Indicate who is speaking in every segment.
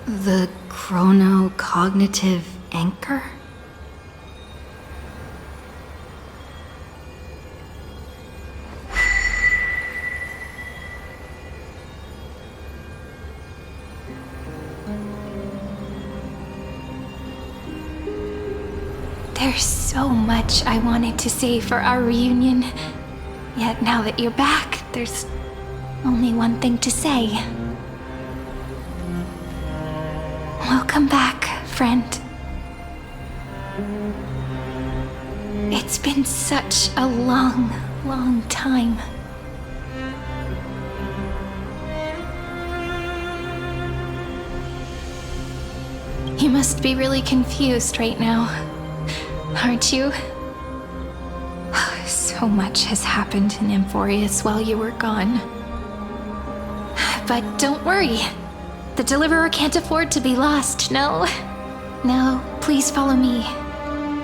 Speaker 1: The chrono-cognitive anchor?
Speaker 2: There's so much I wanted to say for our reunion. Yet now that you're back, there's only one thing to say. Welcome back, friend. It's been such a long, long time. You must be really confused right now, aren't you? So much has happened in Amphorius while you were gone. But don't worry. The Deliverer can't afford to be lost, no? Now, please follow me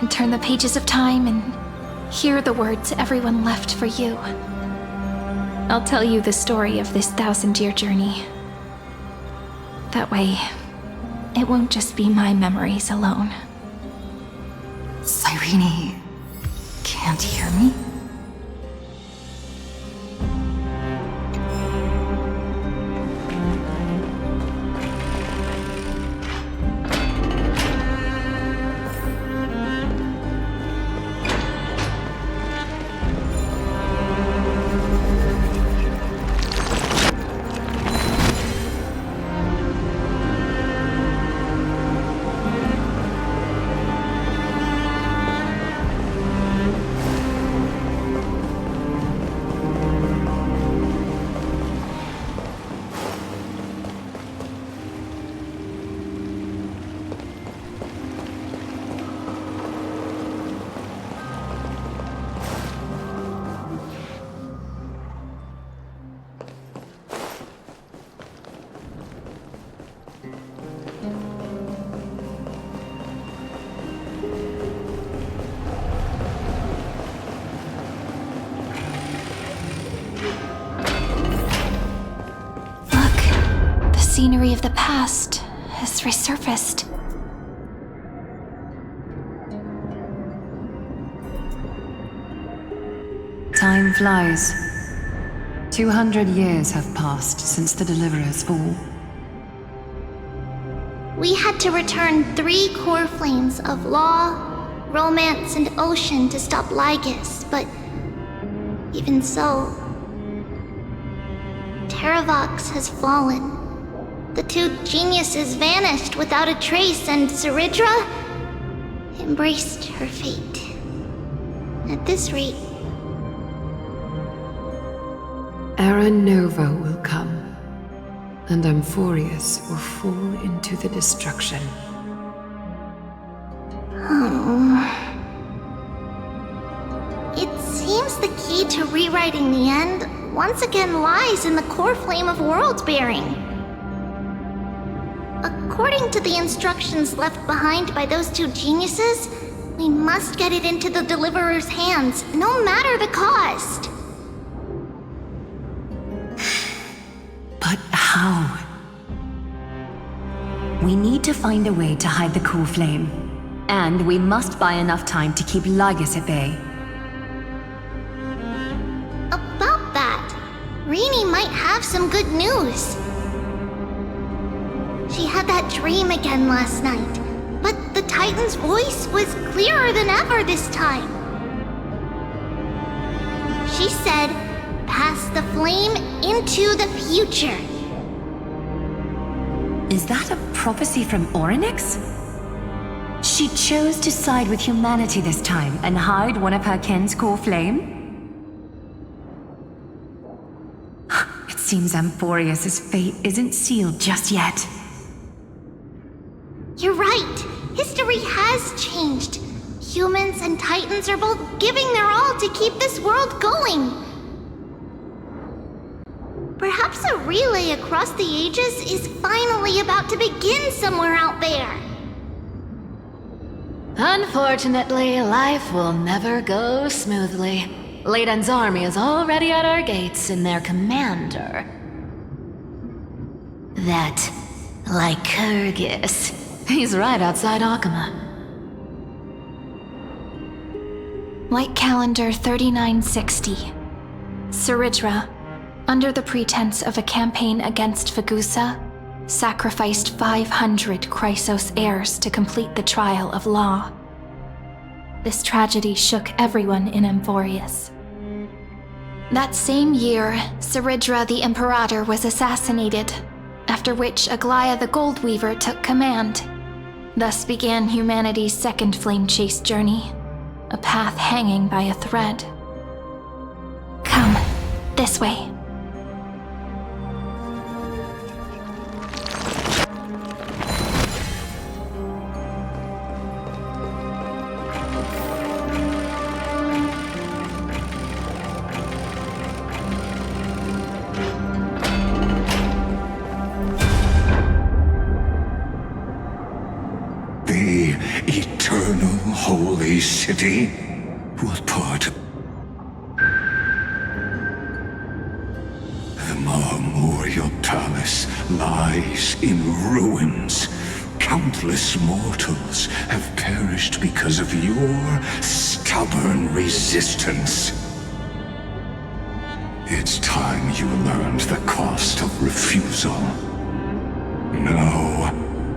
Speaker 2: and turn the pages of time and hear the words everyone left for you. I'll tell you the story of this 1,000-year journey. That way, it won't just be my memories alone.
Speaker 1: Cyrene can't hear me?
Speaker 2: Scenery of the past has resurfaced.
Speaker 3: Time flies. 200 years have passed since the Deliverer's fall.
Speaker 4: We had to return 3 core flames of Law, Romance, and Ocean to stop Lygus, but even so, Terravox has fallen. The 2 geniuses vanished without a trace, and Ceridra embraced her fate. At this rate,
Speaker 3: Era Nova will come, and Amphorius will fall into the destruction.
Speaker 4: it seems the key to rewriting the end once again lies in the core flame of world-bearing. According to the instructions left behind by those 2 geniuses, we must get it into the Deliverer's hands, no matter the cost.
Speaker 5: But how? We need to find a way to hide the core flame. And we must buy enough time to keep Lygus at bay.
Speaker 4: About that, Rini might have some good news. She had that dream again last night, but the Titan's voice was clearer than ever this time. She said, "Pass the flame into the future."
Speaker 5: Is that a prophecy from Orynyx? She chose to side with humanity this time and hide one of her kin's core flame? It seems Amphorius' fate isn't sealed just yet.
Speaker 4: You're right. History has changed. Humans and Titans are both giving their all to keep this world going. Perhaps a relay across the ages is finally about to begin somewhere out there.
Speaker 6: Unfortunately, life will never go smoothly. Leiden's army is already at our gates, and their commander... That Lycurgus. He's right outside Akama.
Speaker 2: Light calendar 3960. Saridra, under the pretense of a campaign against Vagusa, sacrificed 500 Chrysos heirs to complete the trial of law. This tragedy shook everyone in Amphorius. That same year, Saridra the Imperator was assassinated, after which Aglaya the Goldweaver took command. Thus began humanity's second flame chase journey, a path hanging by a thread. Come, this way.
Speaker 7: The eternal holy city was part of the Marmorial Palace lies in ruins. Countless mortals have perished because of your stubborn resistance. It's time you learned the cost of refusal. Now,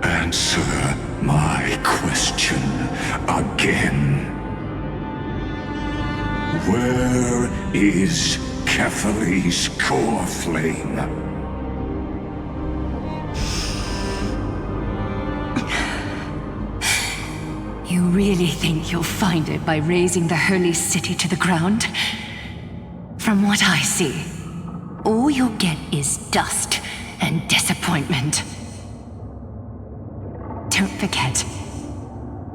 Speaker 7: answer my question again. Where is Kefali's core flame?
Speaker 5: You really think you'll find it by razing the holy city to the ground? From what I see, all you'll get is dust and disappointment. Don't forget,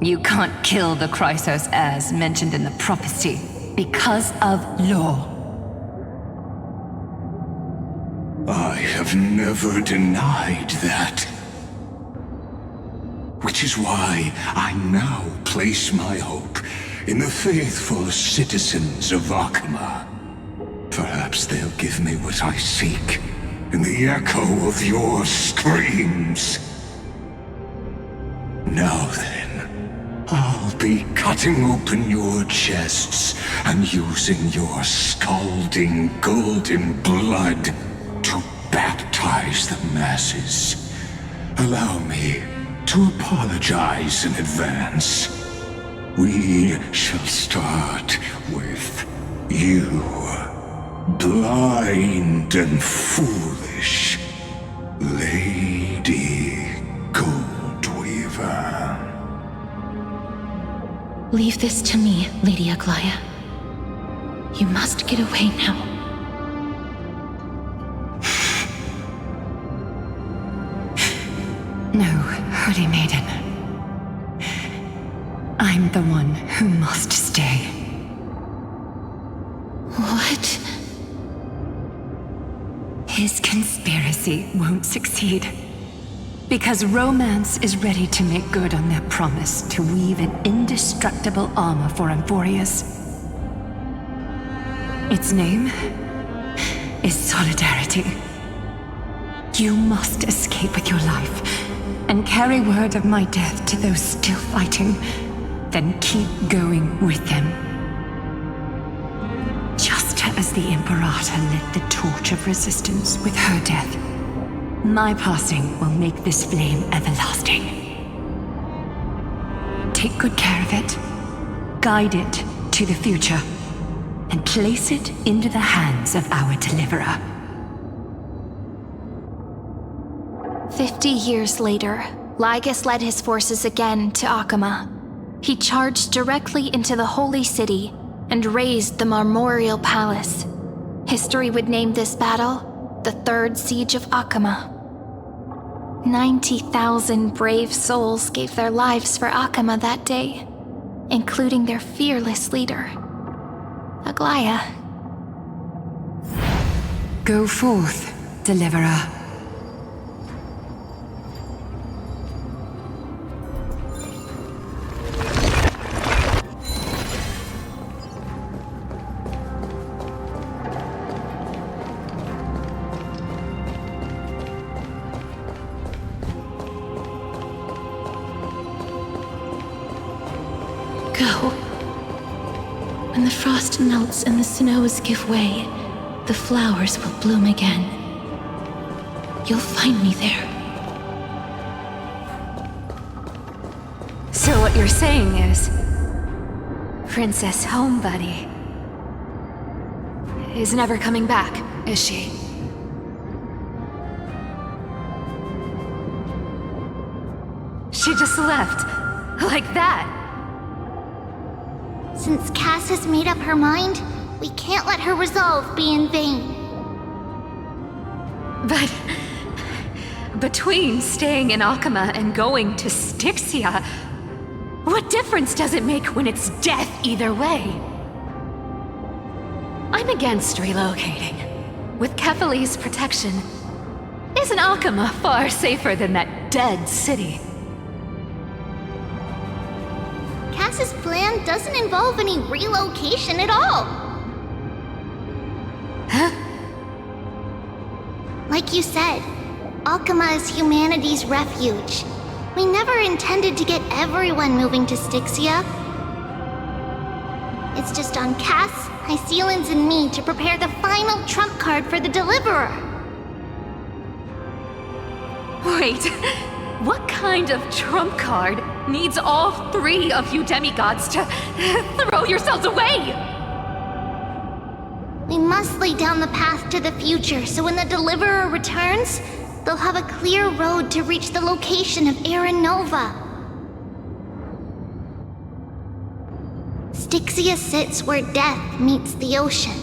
Speaker 5: you can't kill the Chrysos as mentioned in the prophecy because of law.
Speaker 7: I have never denied that. Which is why I now place my hope in the faithful citizens of Akama. Perhaps they'll give me what I seek in the echo of your screams. Now then, I'll be cutting open your chests and using your scalding golden blood to baptize the masses. Allow me to apologize in advance. We shall start with you, blind and foolish Lady Goldweaver.
Speaker 2: Leave this to me, Lady Aglaya. You must get away now.
Speaker 5: No, Holy Maiden. I'm the one who must stay.
Speaker 2: What?
Speaker 5: His conspiracy won't succeed. Because Romance is ready to make good on their promise to weave an indestructible armor for Amphorius. Its name is Solidarity. You must escape with your life and carry word of my death to those still fighting, then keep going with them. Just as the Imperator lit the torch of resistance with her death, my passing will make this flame everlasting. Take good care of it, guide it to the future, and place it into the hands of our deliverer.
Speaker 2: 50 years later, Lygus led his forces again to Akama. He charged directly into the Holy City and razed the Marmorial Palace. History would name this battle the Third Siege of Akama. 90,000 brave souls gave their lives for Akama that day, including their fearless leader, Aglaya.
Speaker 5: Go forth, deliverer.
Speaker 2: Go. When the frost melts and the snows give way, the flowers will bloom again. You'll find me there.
Speaker 5: So what you're saying is, Princess Homebuddy is never coming back, is she? She just left, like that.
Speaker 4: Since Cass has made up her mind, we can't let her resolve be in vain.
Speaker 5: But between staying in Akama and going to Styxia, what difference does it make when it's death either way? I'm against relocating. With Kefali's protection, isn't Akama far safer than that dead city?
Speaker 4: Cass's plan doesn't involve any relocation at all.
Speaker 5: Huh?
Speaker 4: Like you said, Akama is humanity's refuge. We never intended to get everyone moving to Styxia. It's just on Cass, Hycealans, and me to prepare the final trump card for the Deliverer.
Speaker 5: Wait, what kind of trump card needs all three of you demigods to throw yourselves away?
Speaker 4: We must lay down the path to the future so when the Deliverer returns, they'll have a clear road to reach the location of Aranova. Styxia sits where death meets the ocean.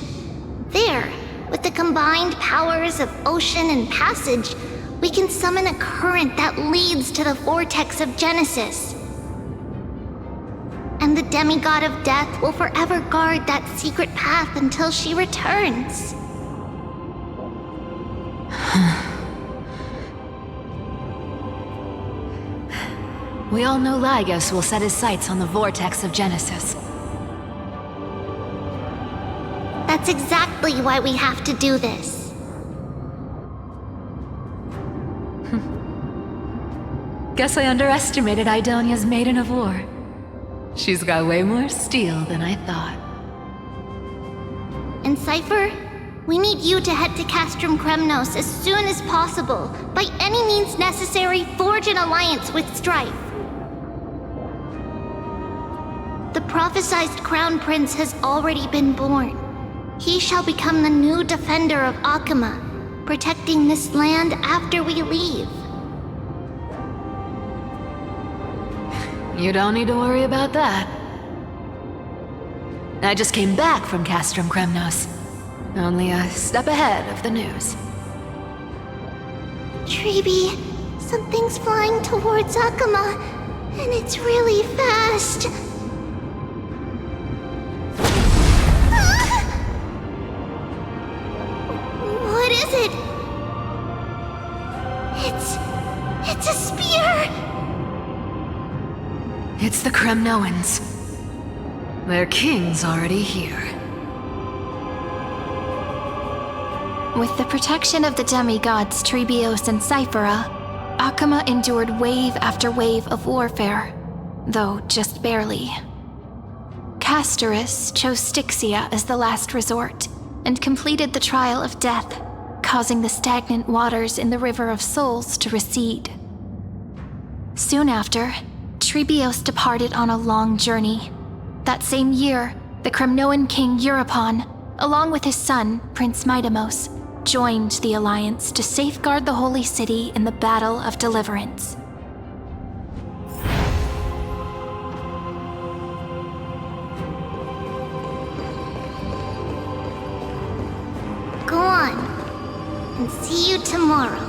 Speaker 4: There, with the combined powers of ocean and passage, we can summon a current that leads to the vortex of Genesis. And the demigod of death will forever guard that secret path until she returns.
Speaker 6: We all know Lygos will set his sights on the vortex of Genesis.
Speaker 4: That's exactly why we have to do this.
Speaker 6: Guess I underestimated Idonia's Maiden of War. She's got way more steel than I thought.
Speaker 4: And Cypher, we need you to head to Castrum Kremnos as soon as possible. By any means necessary, forge an alliance with Strife. The prophesized Crown Prince has already been born. He shall become the new defender of Akama, protecting this land after we leave.
Speaker 6: You don't need to worry about that. I just came back from Castrum Kremnos. Only a step ahead of the news.
Speaker 4: Treeby, something's flying towards Akama, and it's really fast. What is it? It's a spear!
Speaker 6: It's the Kremnoans. Their king's already here.
Speaker 2: With the protection of the demigods Trebios and Cyphera, Akama endured wave after wave of warfare, though just barely. Castorus chose Styxia as the last resort, and completed the trial of death, causing the stagnant waters in the River of Souls to recede. Soon after, Trebios departed on a long journey. That same year, the Kremnoan king Euripon, along with his son, Prince Midamos, joined the alliance to safeguard the holy city in the Battle of Deliverance.
Speaker 4: Go on, and see you tomorrow.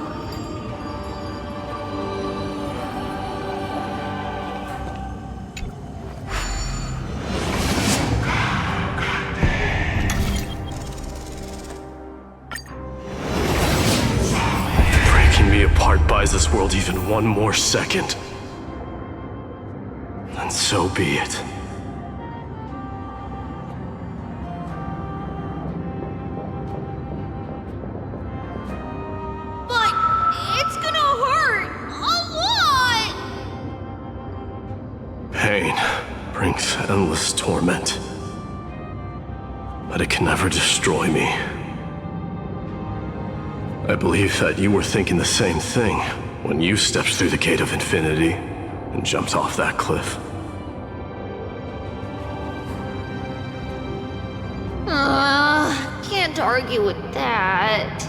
Speaker 8: Buys this world even one more second, then so be it.
Speaker 4: But it's gonna hurt a lot!
Speaker 8: Pain, brings endless torment. But it can never destroy me. I believe that you were thinking the same thing when you stepped through the gate of infinity and jumped off that cliff.
Speaker 4: Can't argue with that.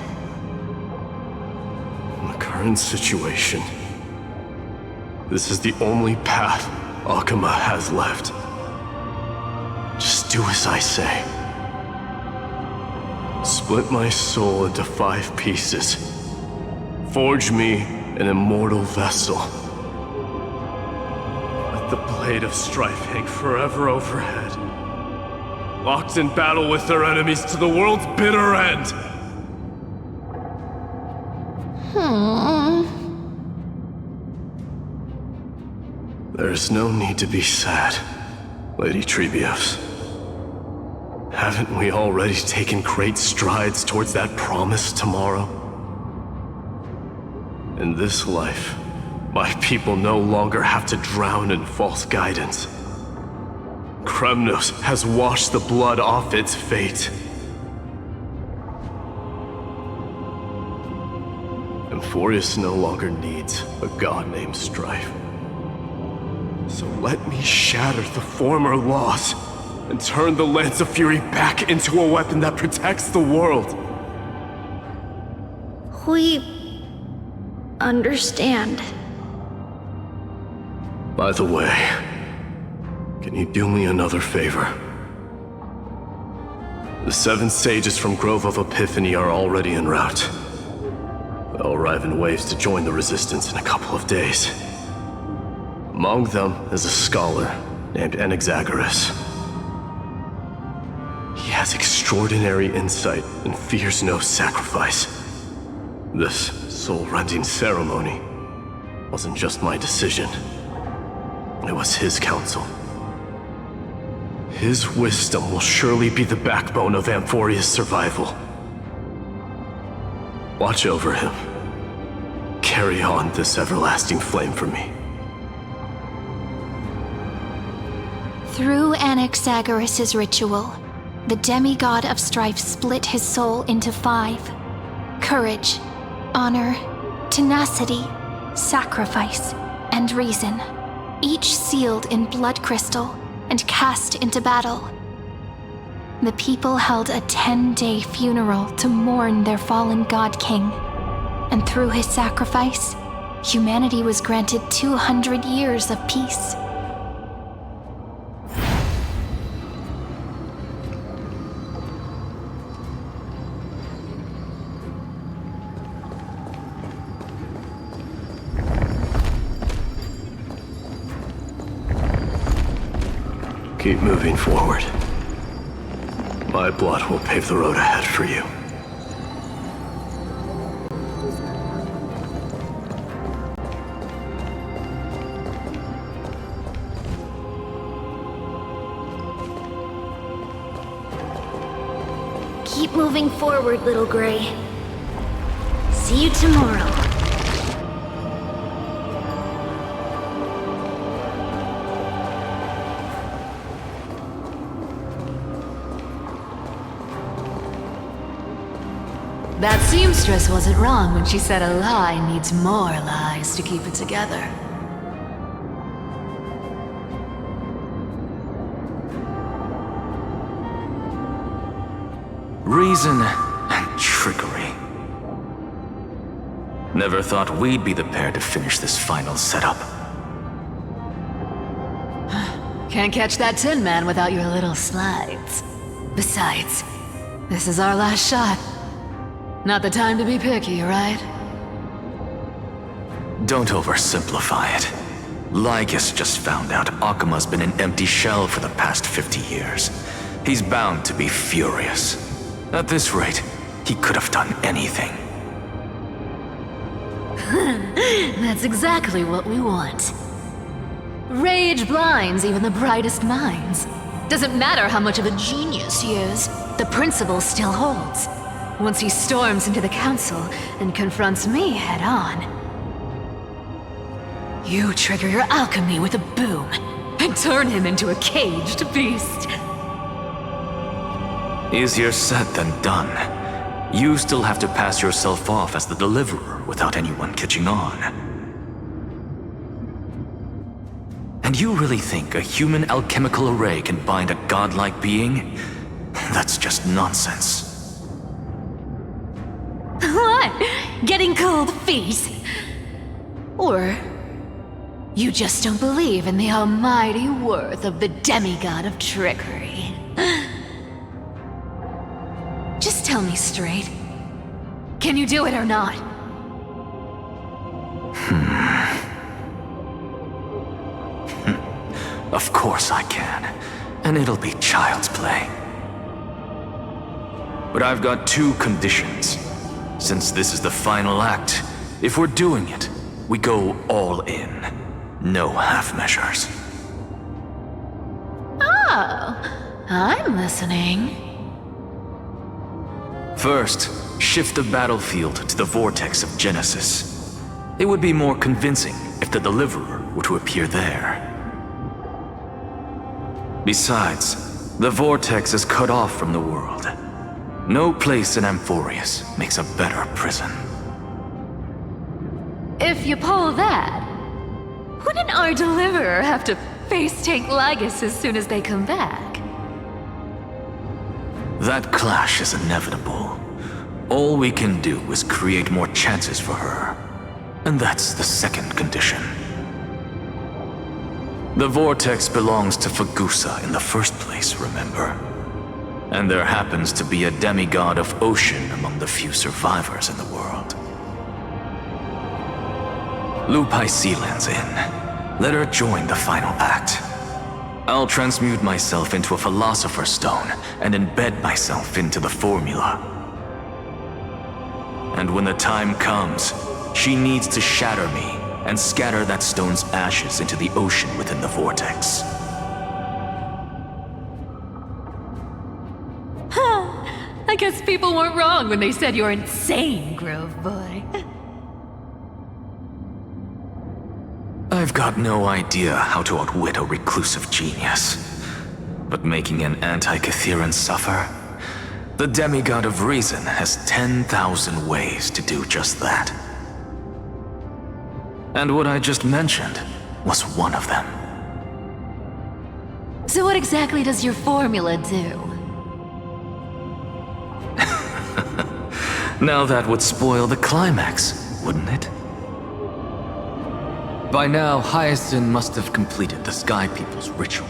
Speaker 8: In the current situation, this is the only path Akuma has left. Just do as I say. Split my soul into 5 pieces. Forge me an immortal vessel. Let the blade of strife hang forever overhead. Locked in battle with their enemies to the world's bitter end. There's no need to be sad, Lady Trebios. Haven't we already taken great strides towards that promised tomorrow? In this life, my people no longer have to drown in false guidance. Kremnos has washed the blood off its fate. Emphorius no longer needs a god named Strife. So let me shatter the former laws and turn the Lance of Fury back into a weapon that protects the world.
Speaker 4: We understand.
Speaker 8: By the way, can you do me another favor? The 7 sages from Grove of Epiphany are already en route. They'll arrive in waves to join the Resistance in a couple of days. Among them is a scholar named Anaxagoras. He has extraordinary insight and fears no sacrifice. This soul-rending ceremony wasn't just my decision. It was his counsel. His wisdom will surely be the backbone of Amphoria's survival. Watch over him. Carry on this everlasting flame for me.
Speaker 2: Through Anaxagoras' ritual, the demigod of strife split his soul into 5. Courage, honor, tenacity, sacrifice, and reason, each sealed in blood crystal and cast into battle. The people held a 10-day funeral to mourn their fallen god king, and through his sacrifice, humanity was granted 200 years of peace.
Speaker 8: Keep moving forward. My blood will pave the road ahead for you.
Speaker 4: Keep moving forward, little Gray. See you tomorrow.
Speaker 6: That seamstress wasn't wrong when she said a lie needs more lies to keep it together.
Speaker 9: Reason and trickery. Never thought we'd be the pair to finish this final setup.
Speaker 6: Can't catch that Tin Man without your little slides. Besides, this is our last shot. Not the time to be picky, right?
Speaker 9: Don't oversimplify it. Lygus just found out Akuma's been an empty shell for the past 50 years. He's bound to be furious. At this rate, he could have done anything.
Speaker 6: That's exactly what we want. Rage blinds even the brightest minds. Doesn't matter how much of a genius he is, the principle still holds. Once he storms into the council and confronts me head-on. You trigger your alchemy with a boom, and turn him into a caged beast.
Speaker 9: Easier said than done. You still have to pass yourself off as the deliverer without anyone catching on. And you really think a human alchemical array can bind a godlike being? That's just nonsense.
Speaker 6: What? Getting cold feet? Or you just don't believe in the almighty worth of the demigod of trickery? Just tell me straight. Can you do it or not?
Speaker 9: Of course I can. And it'll be child's play. But I've got two conditions. Since this is the final act, if we're doing it, we go all in. No half measures.
Speaker 6: Oh, I'm listening.
Speaker 9: First, shift the battlefield to the vortex of Genesis. It would be more convincing if the deliverer were to appear there. Besides, the vortex is cut off from the world. No place in Amphorius makes a better prison.
Speaker 6: If you pull that, wouldn't our deliverer have to face tank Lygus as soon as they come back?
Speaker 9: That clash is inevitable. All we can do is create more chances for her. And that's the second condition. The vortex belongs to Fagusa in the first place, remember? And there happens to be a demigod of ocean among the few survivors in the world. Lupai Sealand's in. Let her join the final act. I'll transmute myself into a Philosopher's Stone and embed myself into the formula. And when the time comes, she needs to shatter me and scatter that stone's ashes into the ocean within the vortex.
Speaker 6: I guess people weren't wrong when they said you're insane, Grove Boy.
Speaker 9: I've got no idea how to outwit a reclusive genius. But making an anti-Catheran suffer? The demigod of reason has 10,000 ways to do just that. And what I just mentioned was one of them.
Speaker 6: So what exactly does your formula do?
Speaker 9: Now that would spoil the climax, wouldn't it? By now, Hyacinth must have completed the Sky People's ritual.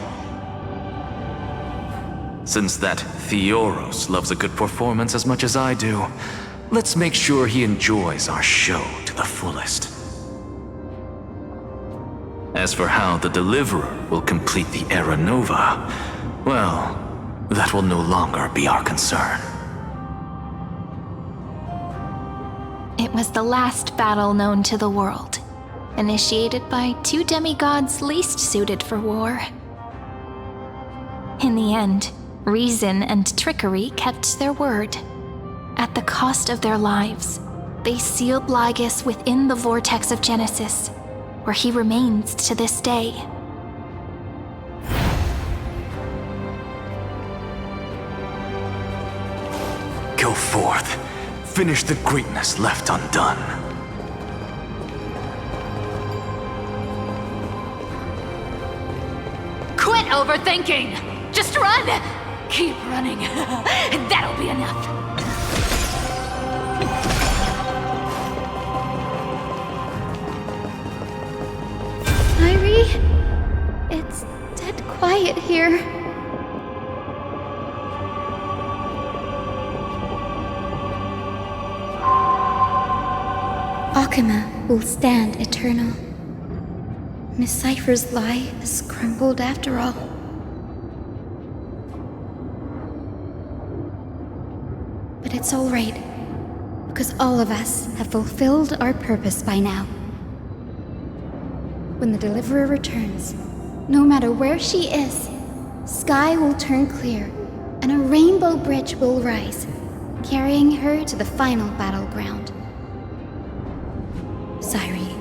Speaker 9: Since that Theoros loves a good performance as much as I do, let's make sure he enjoys our show to the fullest. As for how the Deliverer will complete the Era Nova, well, that will no longer be our concern.
Speaker 2: It was the last battle known to the world, initiated by two demigods least suited for war. In the end, reason and trickery kept their word. At the cost of their lives, they sealed Lygus within the vortex of Genesis, where he remains to this day.
Speaker 9: Go forth. Finish the greatness left undone.
Speaker 6: Quit overthinking! Just run! Keep running, and that'll be enough.
Speaker 4: Irie, it's dead quiet here. Akama will stand eternal. Miss Cypher's lie has crumbled after all. But it's all right, because all of us have fulfilled our purpose by now. When the Deliverer returns, no matter where she is, sky will turn clear, and a rainbow bridge will rise, carrying her to the final battleground. Cyree,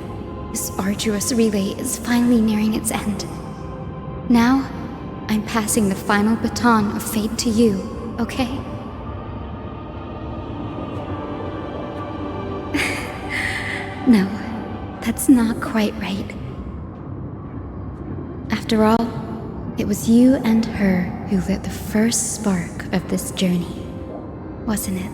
Speaker 4: this arduous relay is finally nearing its end.
Speaker 10: Now, I'm passing the final baton of fate to you, okay? No, that's not quite right. After all, it was you and her who lit the first spark of this journey, wasn't it?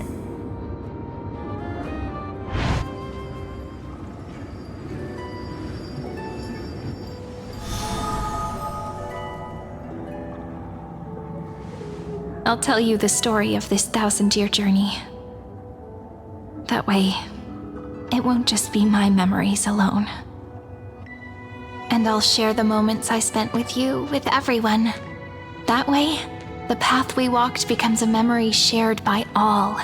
Speaker 2: I'll tell you the story of this 1,000-year journey. That way, it won't just be my memories alone. And I'll share the moments I spent with you with everyone. That way, the path we walked becomes a memory shared by all.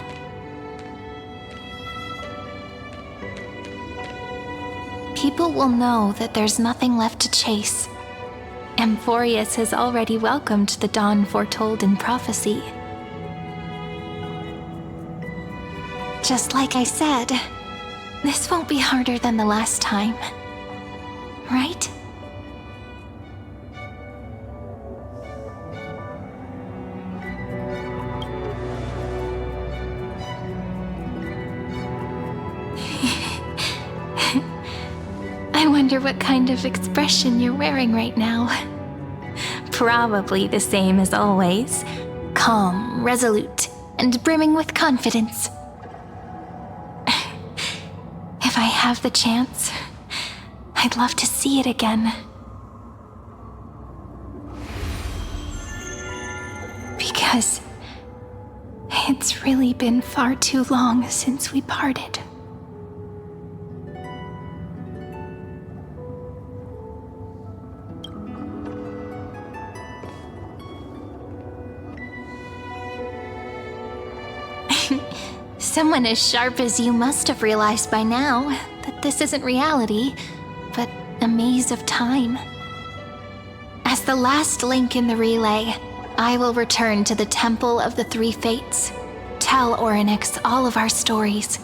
Speaker 2: People will know that there's nothing left to chase. Amphorius has already welcomed the dawn foretold in prophecy. Just like I said, this won't be harder than the last time. Right? I wonder what kind of expression you're wearing right now. Probably the same as always. Calm, resolute, and brimming with confidence. If I have the chance, I'd love to see it again. Because it's really been far too long since we parted. Someone as sharp as you must have realized by now that this isn't reality, but a maze of time. As the last link in the relay, I will return to the Temple of the Three Fates, tell Orynyx all of our stories,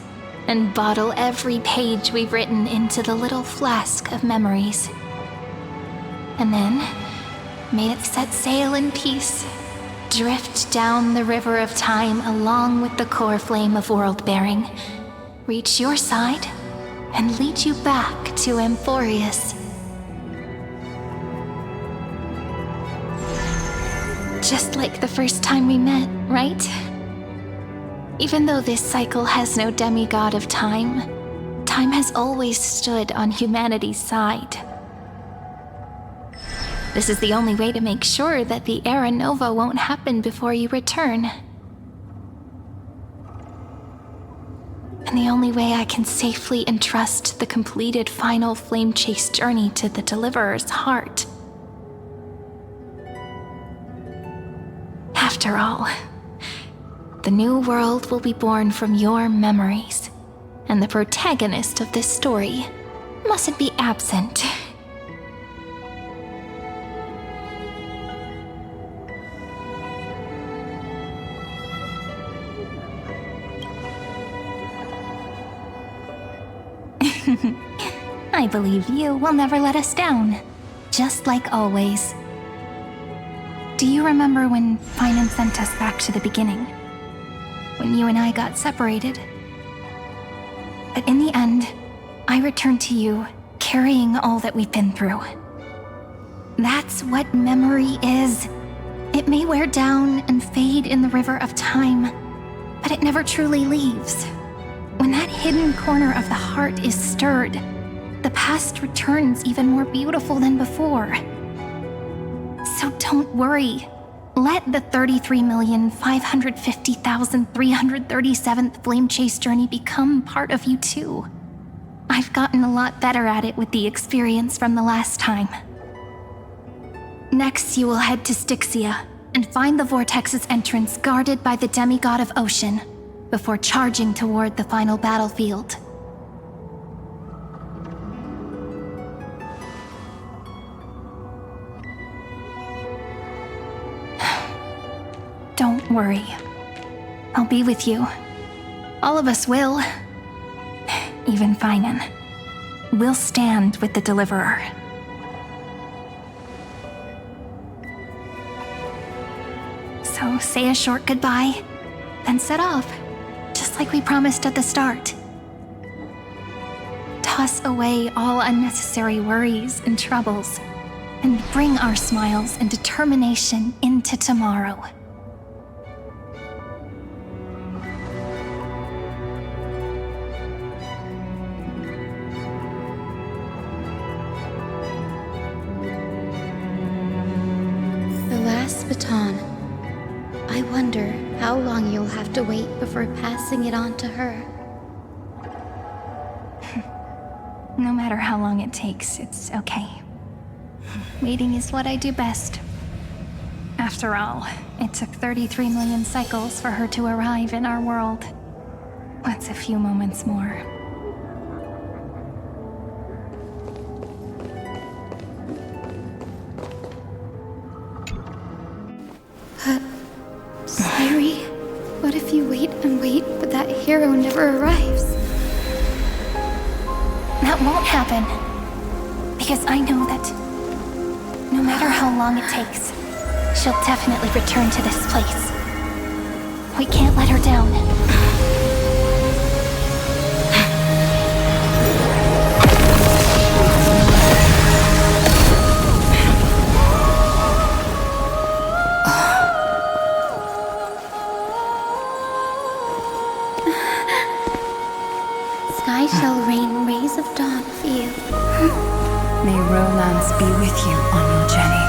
Speaker 2: and bottle every page we've written into the little flask of memories. And then, may it set sail in peace, drift down the river of time along with the core flame of world-bearing, reach your side, and lead you back to Amphorius. Just like the first time we met, right? Even though this cycle has no demigod of time, time has always stood on humanity's side. This is the only way to make sure that the Era Nova won't happen before you return. And the only way I can safely entrust the completed final flame chase journey to the Deliverer's heart. After all, the new world will be born from your memories, and the protagonist of this story mustn't be absent. I believe you will never let us down, just like always. Do you remember when Finan sent us back to the beginning? When you and I got separated? But in the end, I returned to you, carrying all that we've been through. That's what memory is. It may wear down and fade in the river of time, but it never truly leaves. When that hidden corner of the heart is stirred, the past returns even more beautiful than before. So don't worry. Let the 33,550,337th Flame Chase journey become part of you too. I've gotten a lot better at it with the experience from the last time. Next, you will head to Styxia and find the Vortex's entrance guarded by the demigod of ocean, before charging toward the final battlefield. Don't worry. I'll be with you. All of us will. Even Finan. We'll stand with the Deliverer. say a short goodbye, then set off, just like we promised at the start. Toss away all unnecessary worries and troubles, and bring our smiles and determination into tomorrow.
Speaker 10: The last baton. I wonder how long you'll have to wait before passing it on to her.
Speaker 2: No matter how long it takes, it's okay. Waiting is what I do best. After all, it took 33 million cycles for her to arrive in our world. What's a few moments more?
Speaker 10: Sayuri, what if you wait and wait, but that hero never arrives?
Speaker 2: That won't happen. Because I know that no matter how long it takes, she'll definitely return to this place. We can't let her down.
Speaker 10: Sky shall rain rays of dawn for you.
Speaker 5: May romance be with you on your journey.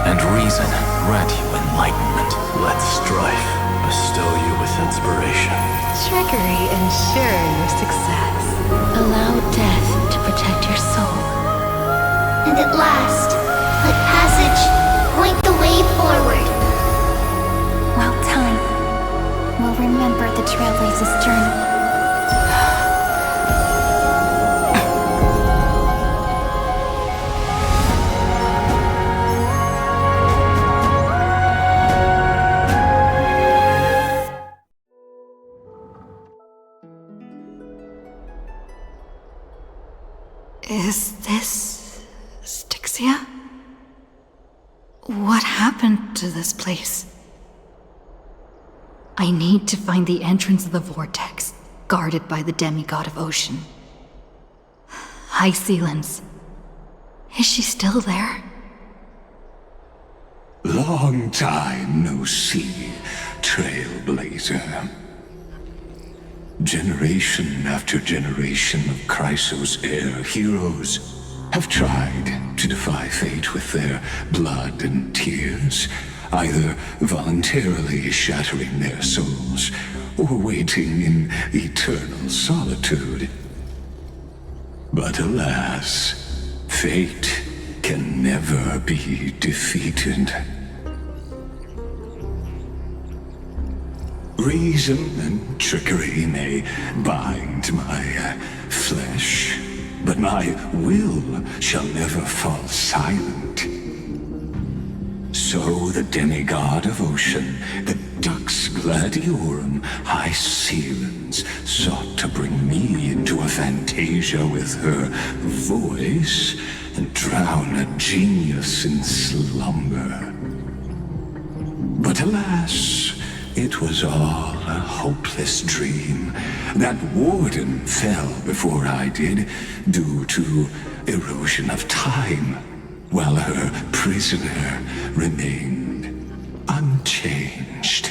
Speaker 9: And reason grant you enlightenment.
Speaker 8: Let strife bestow you with inspiration.
Speaker 1: Trickery ensure your success.
Speaker 10: Allow death to protect your soul.
Speaker 4: And at last, let passage point the way forward.
Speaker 2: Well, time will remember the Trailblazer's journey.
Speaker 1: Is this Styxia? What happened to this place? I need to find the entrance of the vortex, guarded by the demigod of ocean. High Sealens. Is she still there?
Speaker 7: Long time no see, Trailblazer. Generation after generation of Chrysos Air heroes have tried to defy fate with their blood and tears, either voluntarily shattering their souls or waiting in eternal solitude. But alas, fate can never be defeated. Reason and trickery may bind my flesh, but my will shall never fall silent. So the demigod of ocean, the Dux Gladiorum, High Sealens, sought to bring me into a fantasia with her voice and drown a genius in slumber. But alas, it was all a hopeless dream. That warden fell before I did, due to erosion of time, while her prisoner remained unchanged.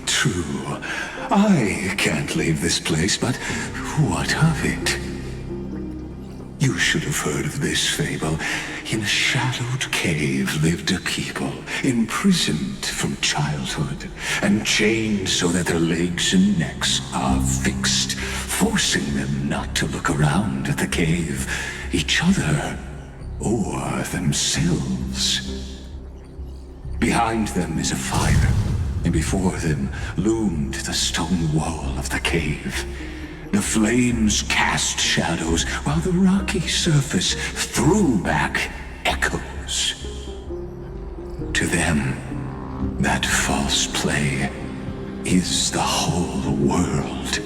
Speaker 7: True, I can't leave this place, but what of it? You should have heard of this fable. In a shadowed cave lived a people, imprisoned from childhood, and chained so that their legs and necks are fixed, forcing them not to look around at the cave, each other, or themselves. Behind them is a fire, and before them loomed the stone wall of the cave. The flames cast shadows, while the rocky surface threw back echoes. To them, that false play is the whole world.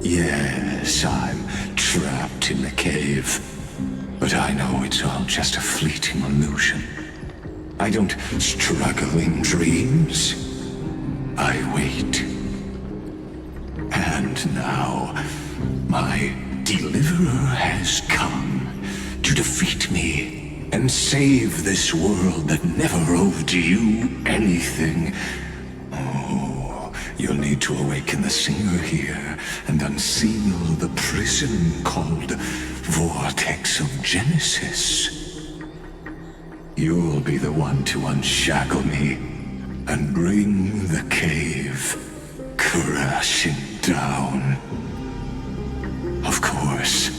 Speaker 7: Yes, I'm trapped in the cave, But I know it's all just a fleeting illusion. I don't struggle in dreams. I wait. And now, my deliverer has come to defeat me and save this world that never owed you anything. Oh, you'll need to awaken the singer here and unseal the prison called Vortex of Genesis. You'll be the one to unshackle me and bring the cave crashing down. Of course,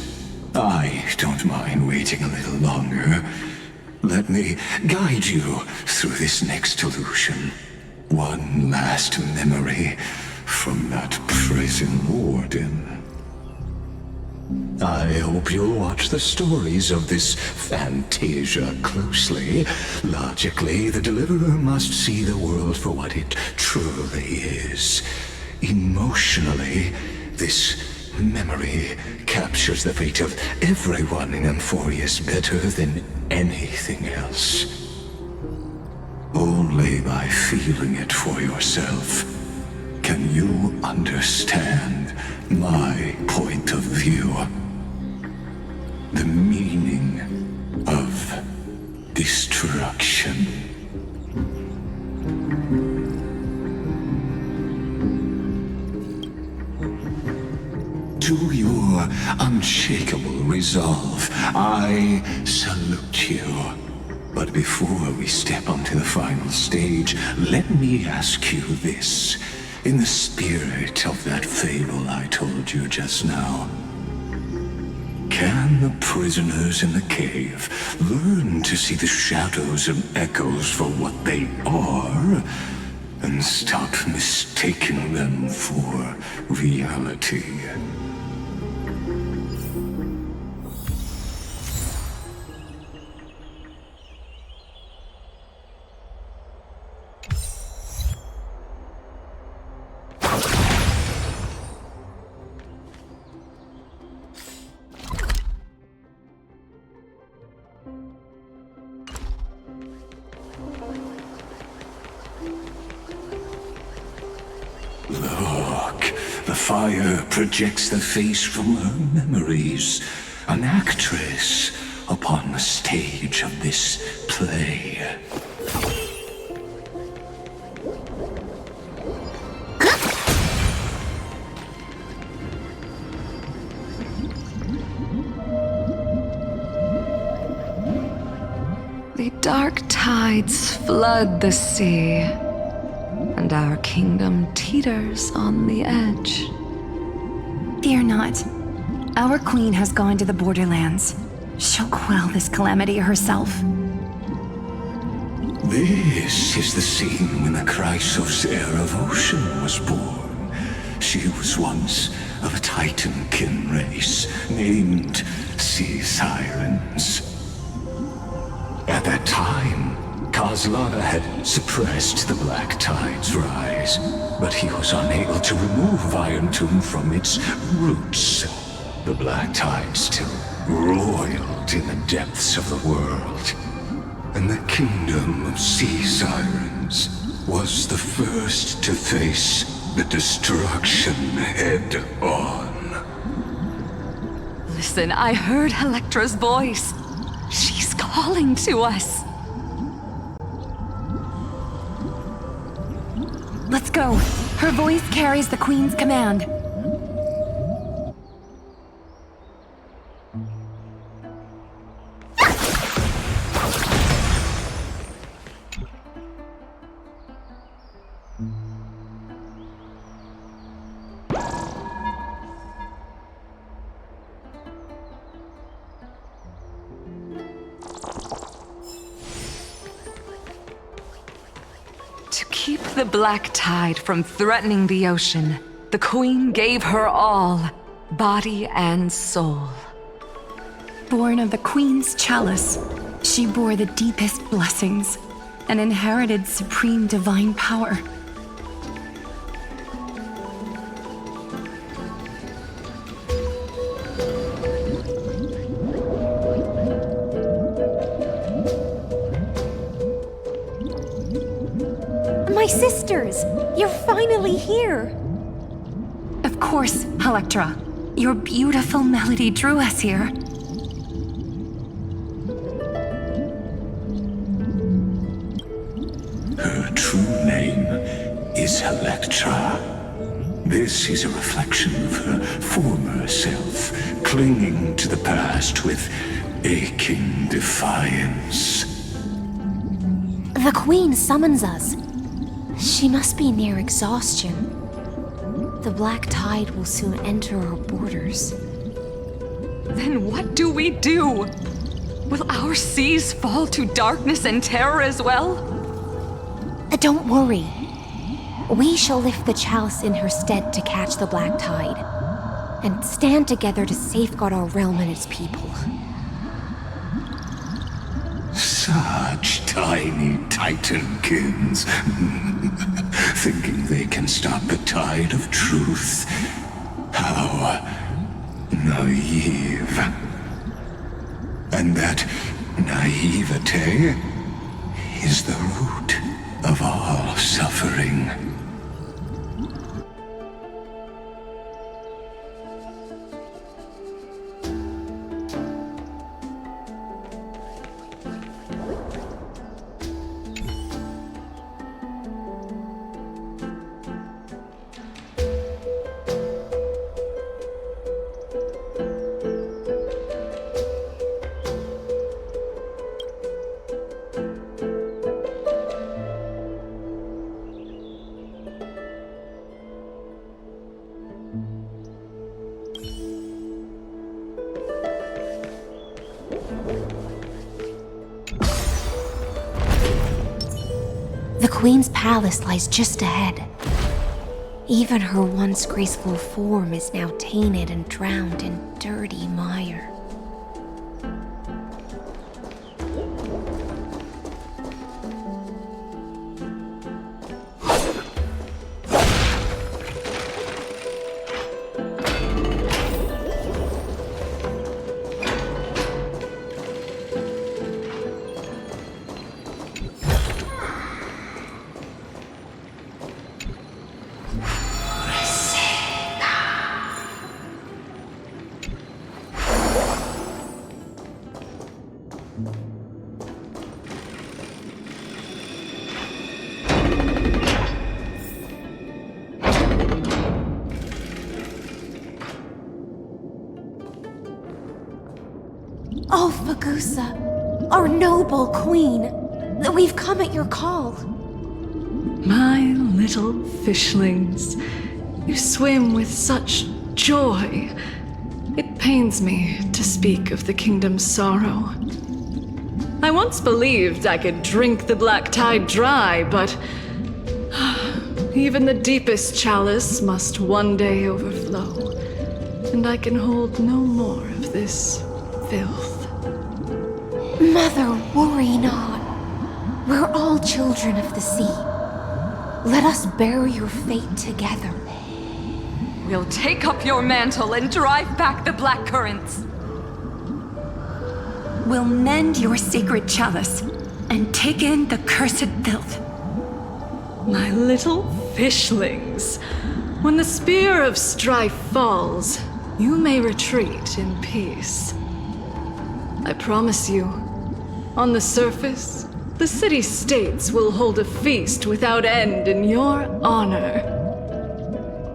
Speaker 7: I don't mind waiting a little longer. Let me guide you through this next illusion. One last memory from that prison warden. I hope you'll watch the stories of this Fantasia closely. Logically, the Deliverer must see the world for what it truly is. Emotionally, this memory captures the fate of everyone in Emphorius better than anything else. Only by feeling it for yourself can you understand my point of view. The meaning of destruction. To your unshakable resolve, I salute you. But before we step onto the final stage, let me ask you this. In the spirit of that fable I told you just now, can the prisoners in the cave learn to see the shadows and echoes for what they are, and stop mistaking them for reality? Look, the fire projects the face from her memories. An actress upon the stage of this play.
Speaker 3: The dark tides flood the sea, and our kingdom teeters on the edge.
Speaker 5: Fear not. Our queen has gone to the borderlands. She'll quell this calamity herself.
Speaker 7: This is the scene when the Chrysos heir of Ocean was born. She was once of a Titan-kin race named Sea Sirens. At that time, Kozlana had suppressed the Black Tide's rise, but he was unable to remove Iron Tomb from its roots. The Black Tide still roiled in the depths of the world, and the kingdom of Sea Sirens was the first to face the destruction head-on.
Speaker 3: Listen, I heard Electra's voice. She's calling to us.
Speaker 5: Let's go. Her voice carries the queen's command.
Speaker 3: To keep the Black Tide from threatening the ocean, the Queen gave her all, body and soul.
Speaker 5: Born of the queen's chalice, she bore the deepest blessings and inherited supreme divine power.
Speaker 11: My sisters! You're finally here!
Speaker 5: Of course, Electra. Your beautiful melody drew us here.
Speaker 7: Her true name is Electra. This is a reflection of her former self, clinging to the past with aching defiance.
Speaker 11: The Queen summons us. She must be near exhaustion. The Black Tide will soon enter our borders.
Speaker 3: Then what do we do? Will our seas fall to darkness and terror as well?
Speaker 11: Don't worry. We shall lift the chalice in her stead to catch the Black Tide, and stand together to safeguard our realm and its people.
Speaker 7: Such tiny Titankins, thinking they can stop the tide of truth. How naive. And that naivete is the root of all suffering.
Speaker 11: The Queen's palace lies just ahead. Even her once graceful form is now tainted and drowned in dirty mire. Oh, Fagusa, our noble queen, we've come at your call.
Speaker 12: My little fishlings, you swim with such joy. It pains me to speak of the kingdom's sorrow. I once believed I could drink the black tide dry, but even the deepest chalice must one day overflow, and I can hold no more of this filth.
Speaker 11: Mother, worry not. We're all children of the sea. Let us bear your fate together.
Speaker 3: We'll take up your mantle and drive back the black currents.
Speaker 5: We'll mend your sacred chalice and take in the cursed filth.
Speaker 12: My little fishlings, when the spear of strife falls, you may retreat in peace. I promise you, on the surface, the city-states will hold a feast without end in your honor.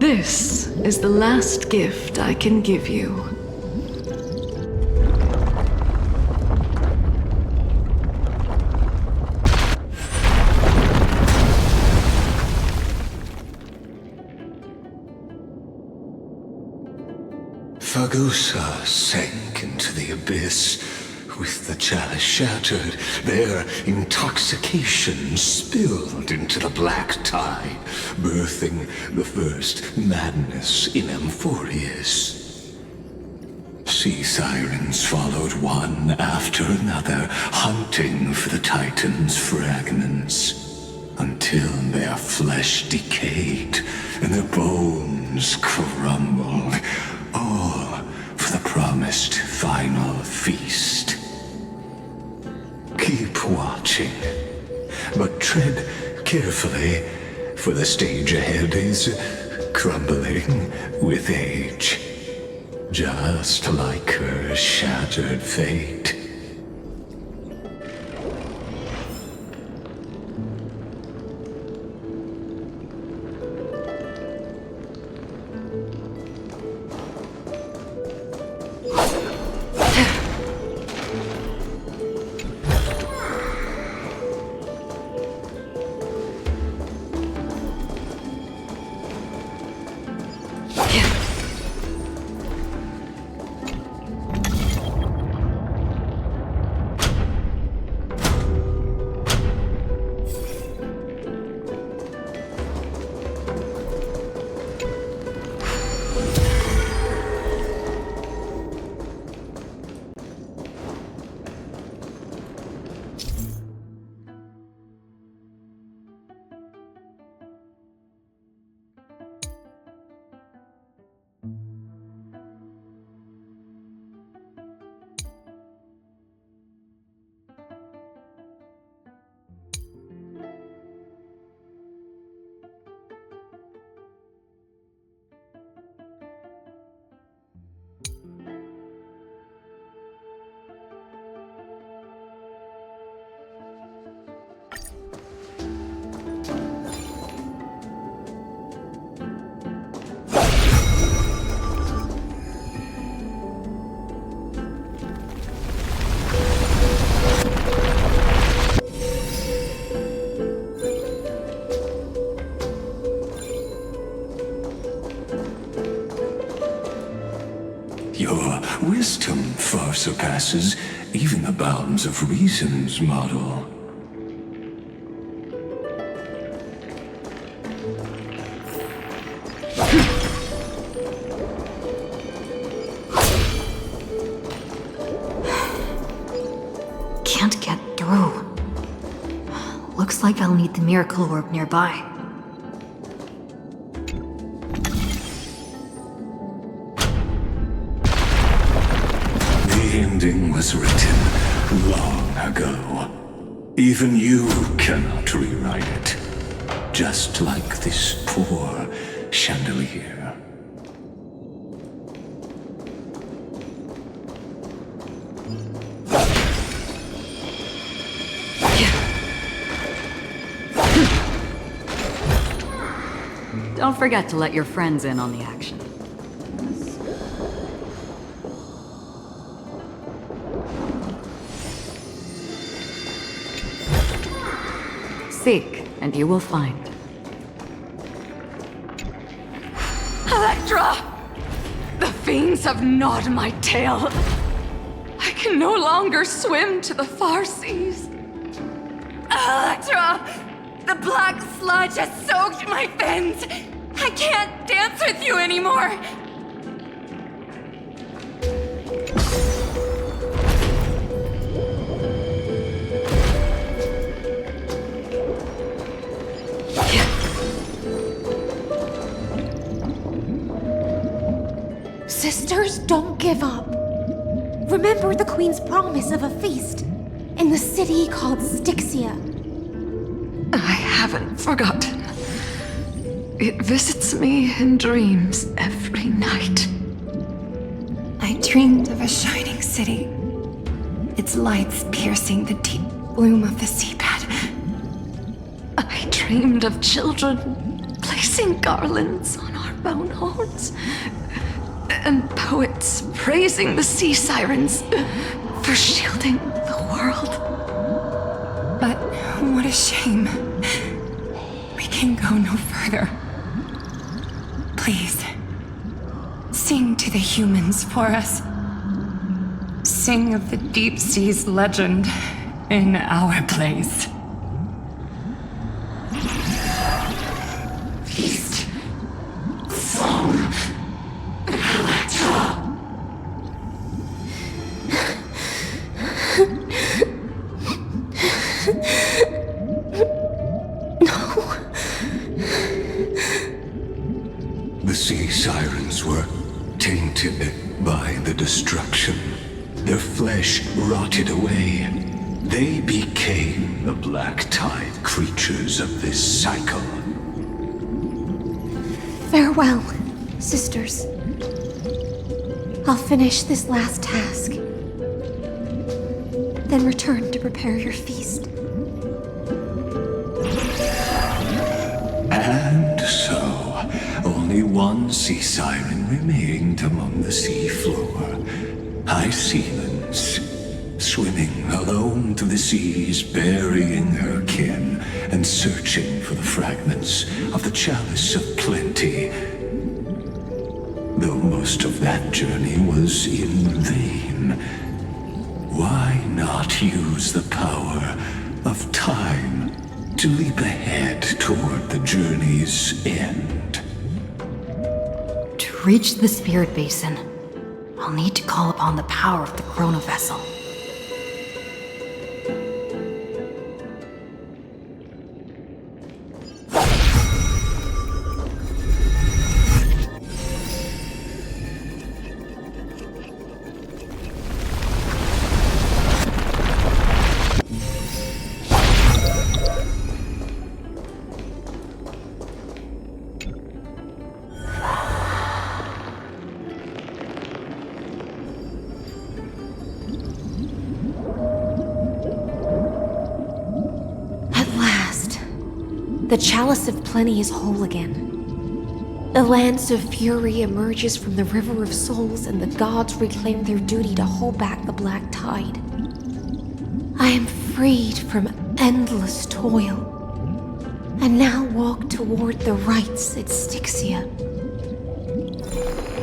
Speaker 12: This is the last gift I can give you.
Speaker 7: Fagusa sank into the abyss. With the chalice shattered, their intoxication spilled into the black tide, birthing the first madness in Amphorius. Sea sirens followed one after another, hunting for the Titan's fragments, until their flesh decayed and their bones crumbled, all for the promised final feast. Keep watching, but tread carefully for the stage ahead is crumbling with age. Just like her shattered fate. Your wisdom far surpasses even the bounds of reason's model.
Speaker 1: Can't get through. Looks like I'll need the miracle orb nearby.
Speaker 7: The ending was written long ago. Even you cannot rewrite it. Just like this poor chandelier.
Speaker 13: Don't forget to let your friends in on the action. Seek, and you will find.
Speaker 3: Electra! The fiends have gnawed my tail. I can no longer swim to the far seas. Electra! The black sludge has soaked my fins! I can't dance with you anymore!
Speaker 11: Sisters, don't give up. Remember the Queen's promise of a feast in the city called Styxia.
Speaker 3: I haven't forgotten. It visits me in dreams every night.
Speaker 5: I dreamed of a shining city, its lights piercing the deep gloom of the seabed.
Speaker 3: I dreamed of children placing garlands on our bone horns, and poets praising the sea sirens for shielding the world.
Speaker 5: But what a shame. We can go no further. Please, sing to the humans for us. Sing of the deep sea's legend in our place.
Speaker 3: Feast. Song. Electra.
Speaker 7: The sea sirens were tainted by the destruction. Their flesh rotted away. They became the black tide creatures of this cycle.
Speaker 11: Farewell, sisters. I'll finish this last task, then return to prepare your feast.
Speaker 7: And so, only one sea siren remained among the sea floor. High Sealands, swimming alone through the seas, burying her kin and searching for the fragments of the Chalice of Plenty. Though most of that journey was in vain, why not use the power of time to leap ahead toward the journey's end?
Speaker 1: To reach the Spirit Basin, I'll need to call upon the power of the Chrono Vessel.
Speaker 11: The Chalice of Plenty is whole again. The Lance of Fury emerges from the River of Souls, and the gods reclaim their duty to hold back the Black Tide. I am freed from endless toil, and now walk toward the rites at Styxia.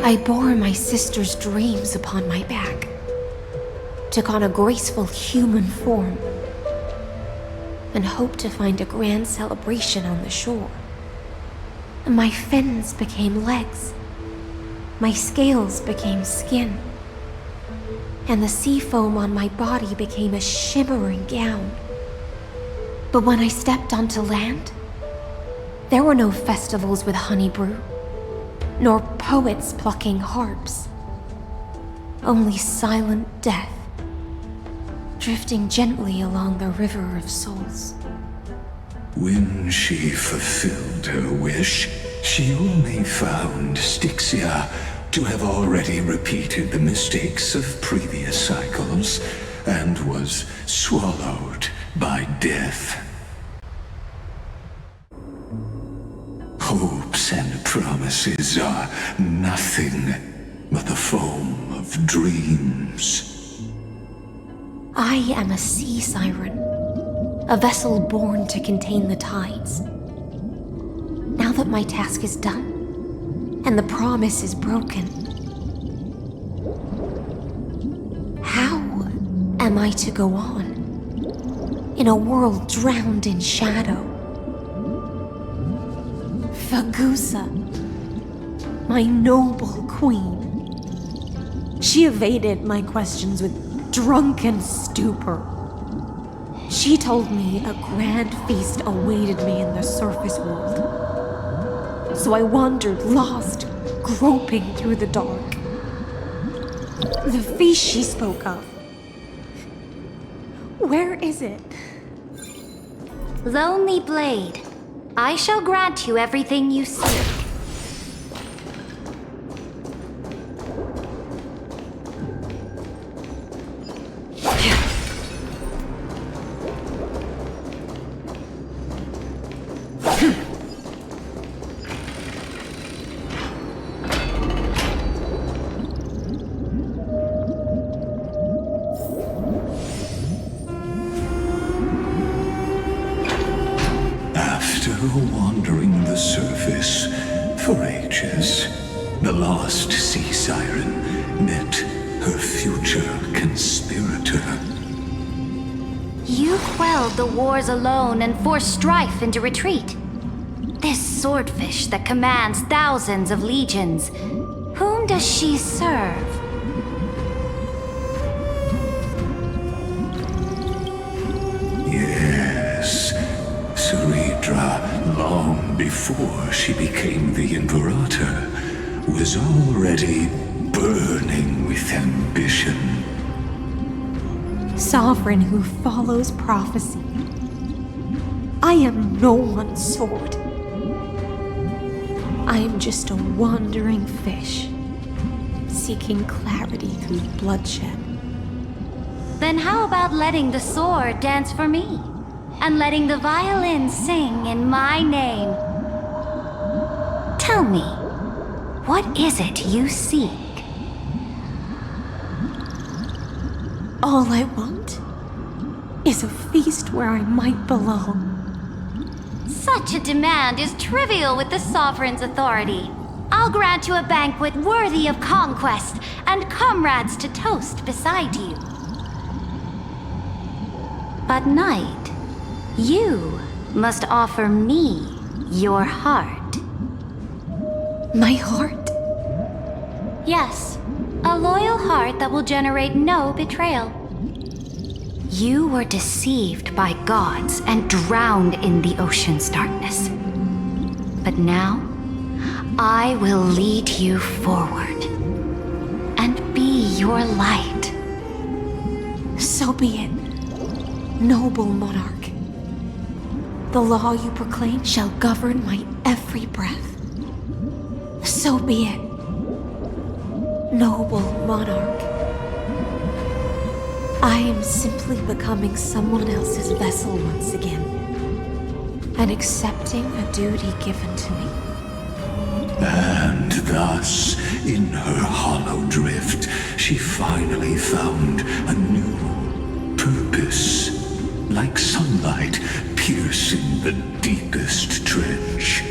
Speaker 11: I bore my sister's dreams upon my back, took on a graceful human form, and hoped to find a grand celebration on the shore. My fins became legs, my scales became skin, and the sea foam on my body became a shimmering gown. But when I stepped onto land, there were no festivals with honey brew, nor poets plucking harps. Only silent death, drifting gently along the River of Souls.
Speaker 7: When she fulfilled her wish, she only found Styxia to have already repeated the mistakes of previous cycles and was swallowed by death. Hopes and promises are nothing but the foam of dreams.
Speaker 11: I am a sea siren, a vessel born to contain the tides. Now that my task is done, and the promise is broken, how am I to go on in a world drowned in shadow? Fagusa, my noble queen. She evaded my questions with drunken stupor. She told me a grand feast awaited me in the surface world. So I wandered lost, groping through the dark. The feast she spoke of, where is it?
Speaker 4: Lonely Blade, I shall grant you everything you seek.
Speaker 7: Wandering the surface for ages, the lost sea siren met her future conspirator.
Speaker 4: You quelled the wars alone and forced strife into retreat. This swordfish that commands thousands of legions, whom does she serve?
Speaker 7: Yes, Ceredra, long before she became the Imperator, was already burning with ambition.
Speaker 11: Sovereign who follows prophecy. I am no one's sword. I am just a wandering fish, seeking clarity through bloodshed.
Speaker 14: Then how about letting the sword dance for me? And letting the violin sing in my name? Tell me, what is it you seek?
Speaker 11: All I want is a feast where I might belong.
Speaker 14: Such a demand is trivial with the Sovereign's authority. I'll grant you a banquet worthy of conquest and comrades to toast beside you. But Knight, you must offer me your heart.
Speaker 11: My heart?
Speaker 14: Yes, a loyal heart that will generate no betrayal. You were deceived by gods and drowned in the ocean's darkness. But now, I will lead you forward and be your light.
Speaker 11: So be it, noble monarch. The law you proclaim shall govern my every breath. So be it, noble monarch. I am simply becoming someone else's vessel once again, and accepting a duty given to me.
Speaker 7: And thus, in her hollow drift, she finally found a new purpose, like sunlight piercing the deepest trench.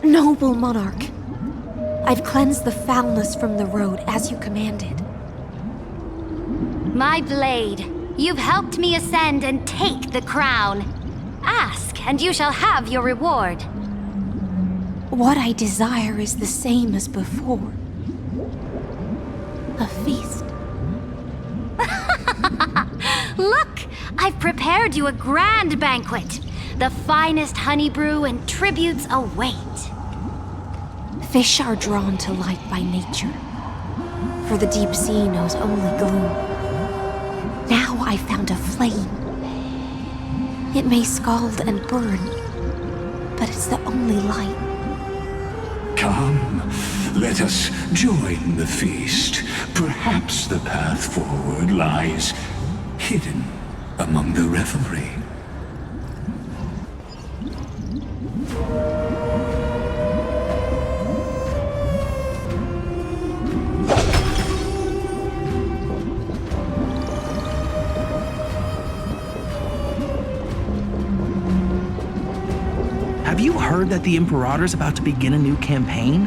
Speaker 11: Noble monarch, I've cleansed the foulness from the road as you commanded.
Speaker 14: My blade, you've helped me ascend and take the crown. Ask, and you shall have your reward.
Speaker 11: What I desire is the same as before. A feast.
Speaker 14: Look, I've prepared you a grand banquet. The finest honey brew and tributes await.
Speaker 11: Fish are drawn to light by nature, for the deep sea knows only gloom. Now I found a flame. It may scald and burn, but it's the only light.
Speaker 7: Come, let us join the feast. Perhaps the path forward lies hidden among the revelry.
Speaker 15: Have you heard that the Imperator's about to begin a new campaign?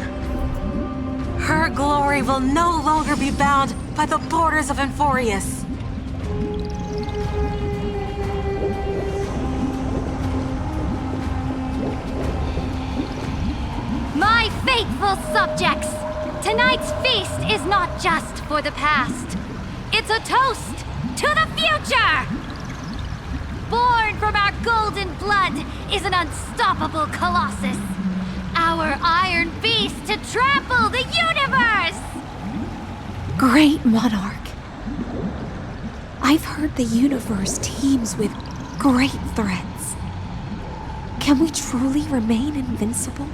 Speaker 16: Her glory will no longer be bound by the borders of Enforius.
Speaker 14: My faithful subjects, tonight's feast is not just for the past. It's a toast to the future! Born from our golden blood is an unstoppable colossus. Our iron beast to trample the universe!
Speaker 11: Great monarch. I've heard the universe teems with great threats. Can we truly remain invincible?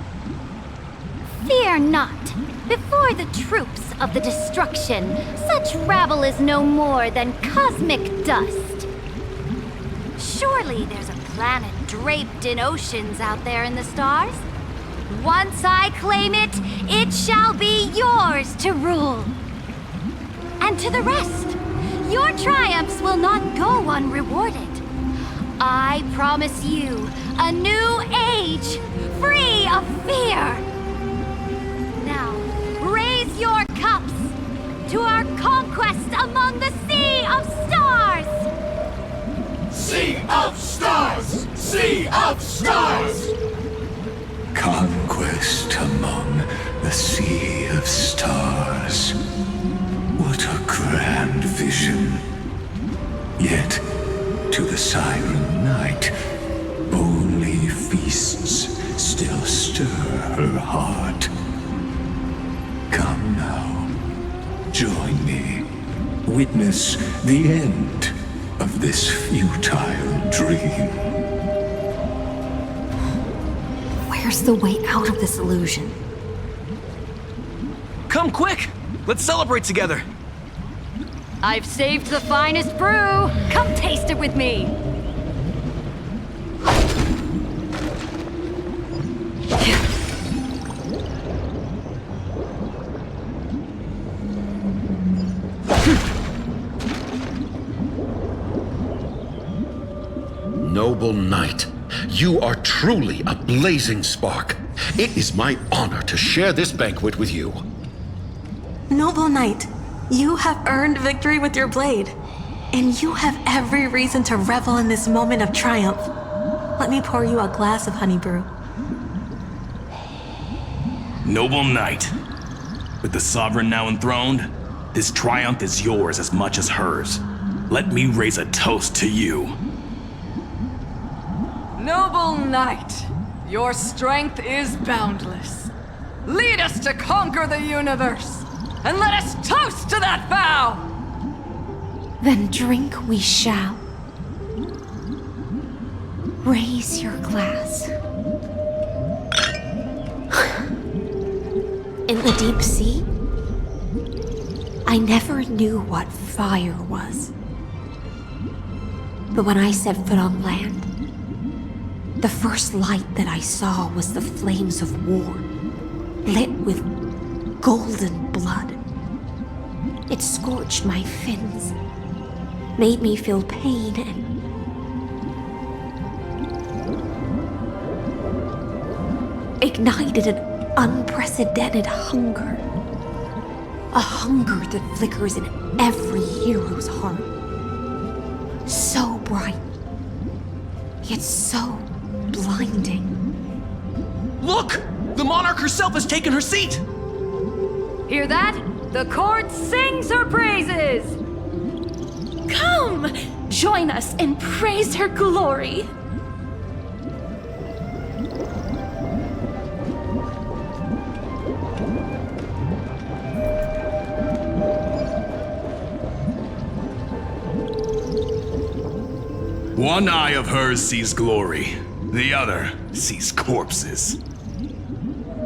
Speaker 14: Fear not. Before the troops of the destruction, such rabble is no more than cosmic dust. Surely there's a planet draped in oceans out there in the stars. Once I claim it, it shall be yours to rule. And to the rest, your triumphs will not go unrewarded. I promise you a new age, free of fear. Now, raise your cups to our conquest among the Sea of Stars!
Speaker 17: Sea of Stars! Sea of Stars!
Speaker 7: Conquest among the Sea of Stars. What a grand vision. Yet, to the Siren Night, only feasts still stir her heart. Come now, join me. Witness the end of this futile dream.
Speaker 1: Where's the way out of this illusion?
Speaker 18: Come quick! Let's celebrate together!
Speaker 14: I've saved the finest brew! Come taste it with me!
Speaker 19: Noble knight, you are truly a blazing spark. It is my honor to share this banquet with you.
Speaker 20: Noble knight, you have earned victory with your blade, and you have every reason to revel in this moment of triumph. Let me pour you a glass of honey brew.
Speaker 21: Noble knight, with the sovereign now enthroned, this triumph is yours as much as hers. Let me raise a toast to you.
Speaker 12: Noble knight, your strength is boundless. Lead us to conquer the universe, and let us toast to that vow!
Speaker 11: Then drink we shall. Raise your glass. In the deep sea, I never knew what fire was. But when I set foot on land, the first light that I saw was the flames of war, lit with golden blood. It scorched my fins, made me feel pain and ignited an unprecedented hunger. A hunger that flickers in every hero's heart. So bright, yet so blinding.
Speaker 18: Look! The monarch herself has taken her seat!
Speaker 14: Hear that? The court sings her praises!
Speaker 10: Come! Join us and praise her glory!
Speaker 21: One eye of hers sees glory, the other sees corpses.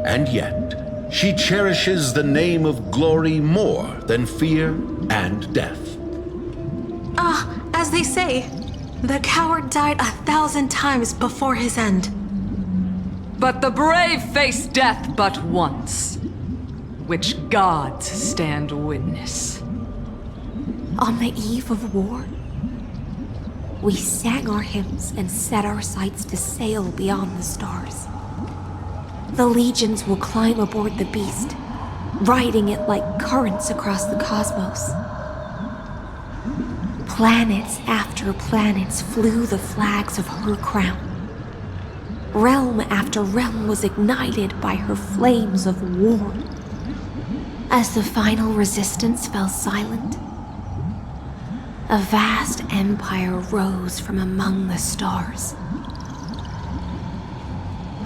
Speaker 19: And yet, she cherishes the name of glory more than fear and death.
Speaker 20: As they say, the coward died 1,000 times before his end.
Speaker 12: But the brave face death but once, which gods stand witness.
Speaker 11: On the eve of war, we sang our hymns and set our sights to sail beyond the stars. The legions will climb aboard the beast, riding it like currents across the cosmos. Planets after planets flew the flags of her crown. Realm after realm was ignited by her flames of war. As the final resistance fell silent, a vast empire rose from among the stars.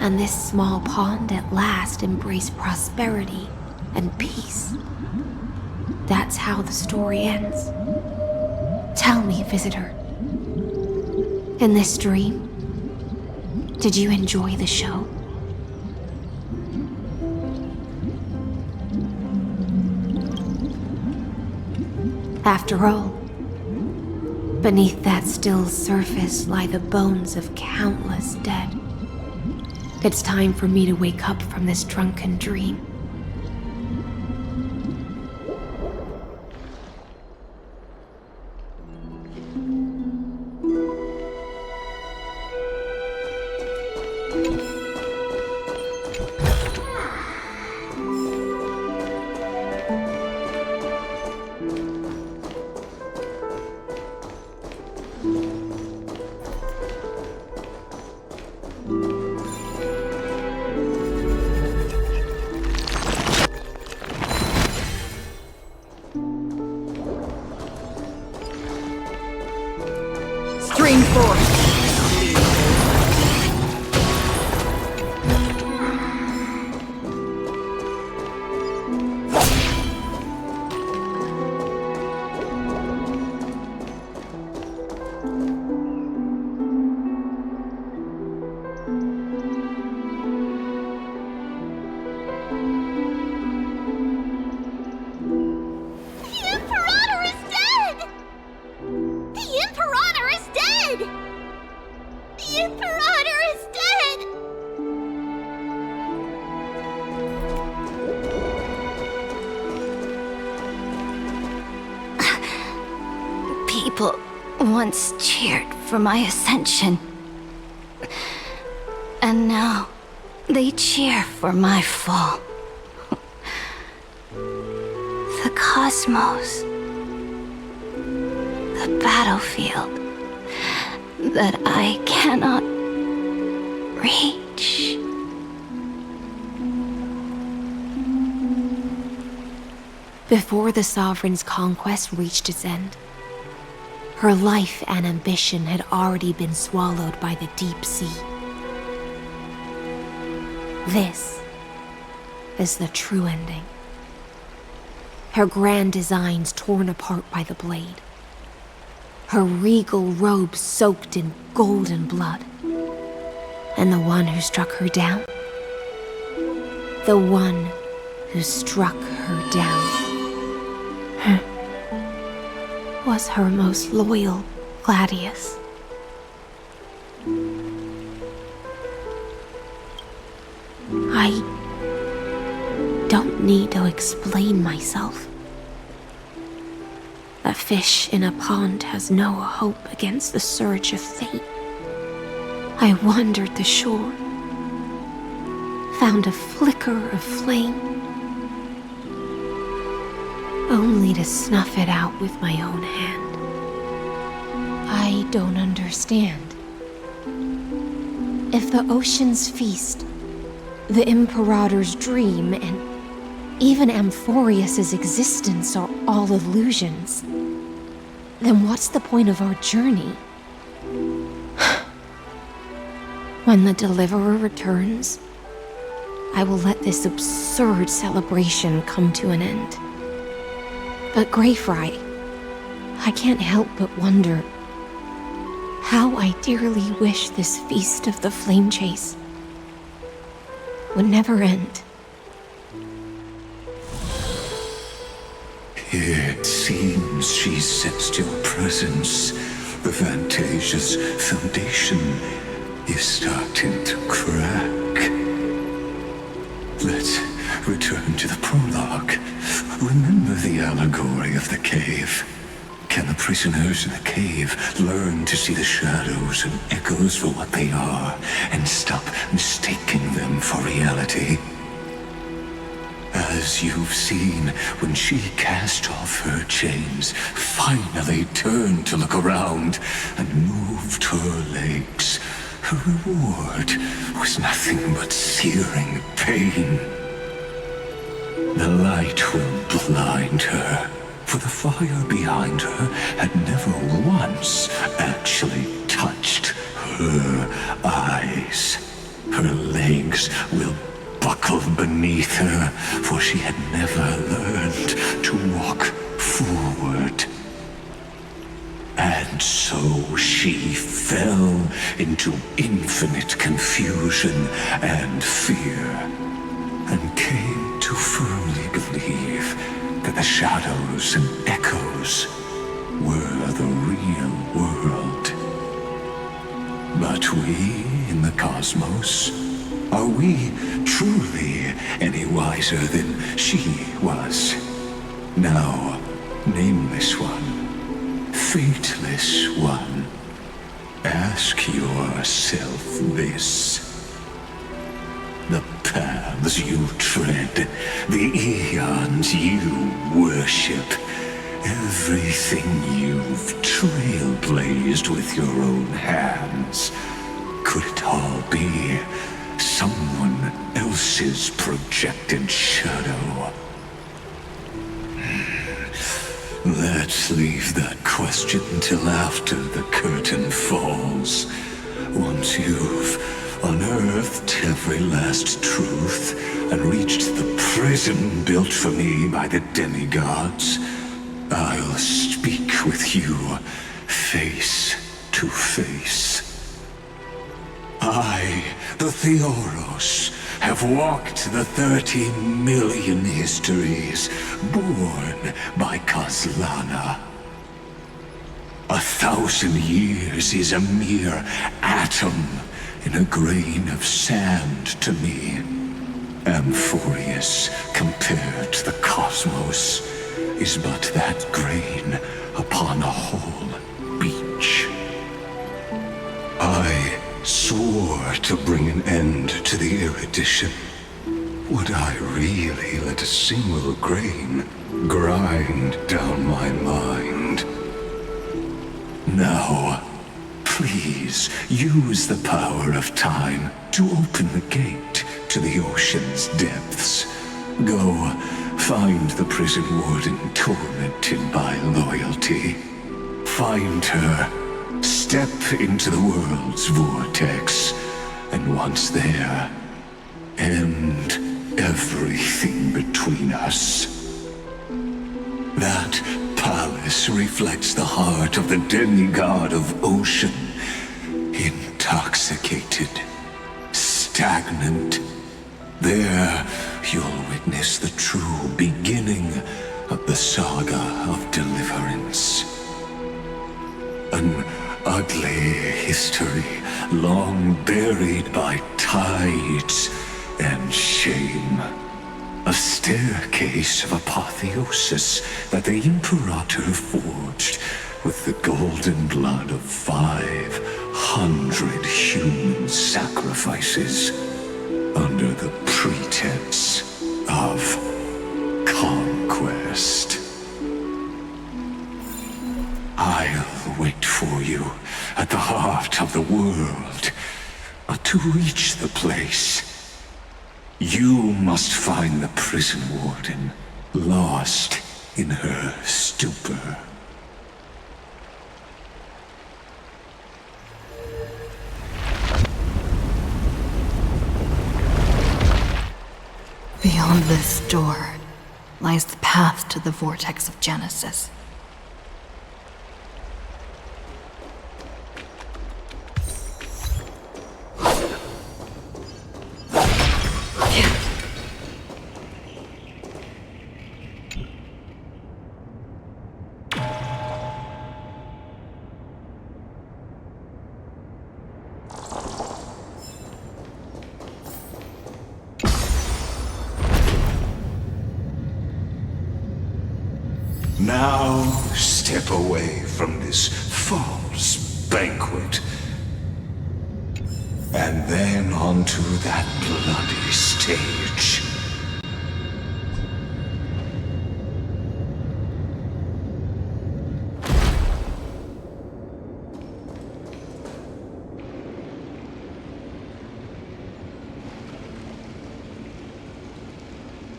Speaker 11: And this small pond at last embraced prosperity and peace. That's how the story ends. Tell me, visitor, in this dream, did you enjoy the show? After all, beneath that still surface lie the bones of countless dead. It's time for me to wake up from this drunken dream.
Speaker 4: The Imperator is dead!
Speaker 14: People once cheered for my ascension. And now they cheer for my fall. The cosmos. The battlefield that I cannot reach.
Speaker 11: Before the Sovereign's conquest reached its end, her life and ambition had already been swallowed by the deep sea. This is the true ending. Her grand designs torn apart by the blade. Her regal robes soaked in golden blood. And the one who struck her down? The one who struck her down was her most loyal Gladius. I don't need to explain myself. A fish in a pond has no hope against the surge of fate. I wandered the shore, found a flicker of flame, only to snuff it out with my own hand. I don't understand. If the ocean's feast, the Imperator's dream, and even Amphorius's existence are all illusions, then what's the point of our journey? When the Deliverer returns, I will let this absurd celebration come to an end. But Greyfry, I can't help but wonder how I dearly wish this feast of the Flame Chase would never end.
Speaker 7: It seems she sensed your presence. The Fantasia's foundation is starting to crack. Let's return to the prologue. Remember the allegory of the cave. Can the prisoners in the cave learn to see the shadows and echoes for what they are and stop mistaking them for reality? As you've seen, when she cast off her chains, finally turned to look around and moved her legs, her reward was nothing but searing pain. The light will blind her, for the fire behind her had never once actually touched her eyes. Her legs will buckle beneath her, for she had never learned to walk forward. And so she fell into infinite confusion and fear, and came to firmly believe that the shadows and echoes were the real world. But we in the cosmos, are we truly any wiser than she was? Now, nameless one, fateless one, ask yourself this. The paths you tread, the eons you worship, everything you've trailblazed with your own hands, could it all be someone else's projected shadow? Let's leave that question till after the curtain falls. Once you've unearthed every last truth and reached the prison built for me by the demigods, I'll speak with you face to face. I, the Theoros, have walked the 30 million histories born by Kozlana. 1,000 years is a mere atom in a grain of sand to me. Amphorius, compared to the cosmos, is but that grain upon a whole beach. I swore to bring an end to the erudition. Would I really let a single grain grind down my mind? Now, please use the power of time to open the gate to the ocean's depths. Go, find the prison warden tormented by loyalty. Find her, step into the world's vortex, and once there, end everything between us. That palace reflects the heart of the demigod of ocean, intoxicated, stagnant. There, you'll witness the true beginning of the saga of deliverance. An ugly history, long buried by tides and shame. A staircase of apotheosis that the Imperator forged with the golden blood of 500 human sacrifices under the pretense of conquest. I'll wait for you at the heart of the world. To reach the place, you must find the prison warden, lost in her stupor.
Speaker 1: Beyond this door lies the path to the vortex of Genesis.
Speaker 7: Now step away from this false banquet, and then onto that bloody stage.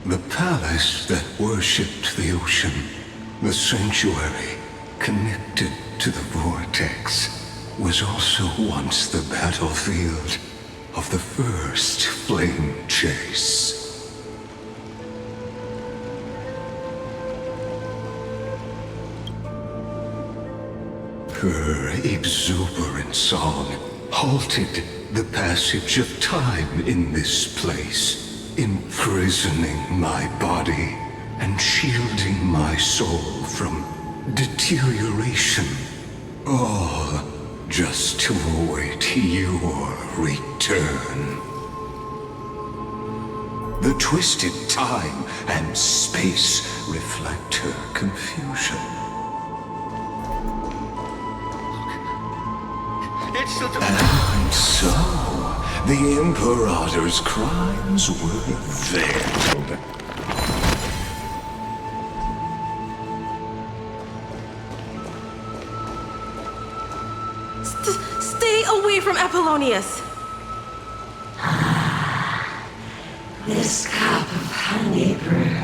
Speaker 7: The palace that worshipped the ocean, the sanctuary connected to the vortex, was also once the battlefield of the first flame chase. Her exuberant song halted the passage of time in this place, imprisoning my body and shielding my soul from deterioration, all just to await your return. The twisted time and space reflect her confusion. And so, the Imperator's crimes were veiled.
Speaker 20: Stay away from Apollonius!
Speaker 6: This cup of honey brew.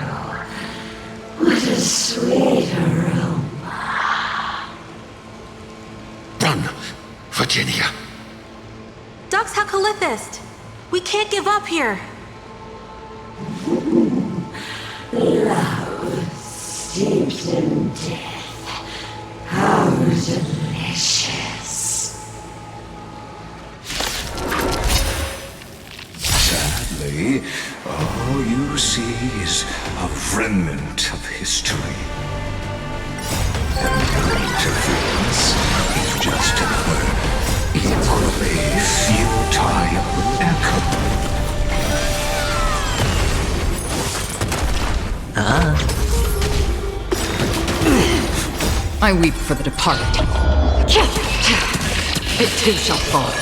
Speaker 6: What a sweet aroma.
Speaker 19: Run, Virginia.
Speaker 20: Dux Hakalithist! We can't give up here!
Speaker 6: Love steeped in death. How delicious.
Speaker 7: Sadly, all you see is a remnant of history. And your interference is just another equally
Speaker 13: I weep for the departed. It too shall fall.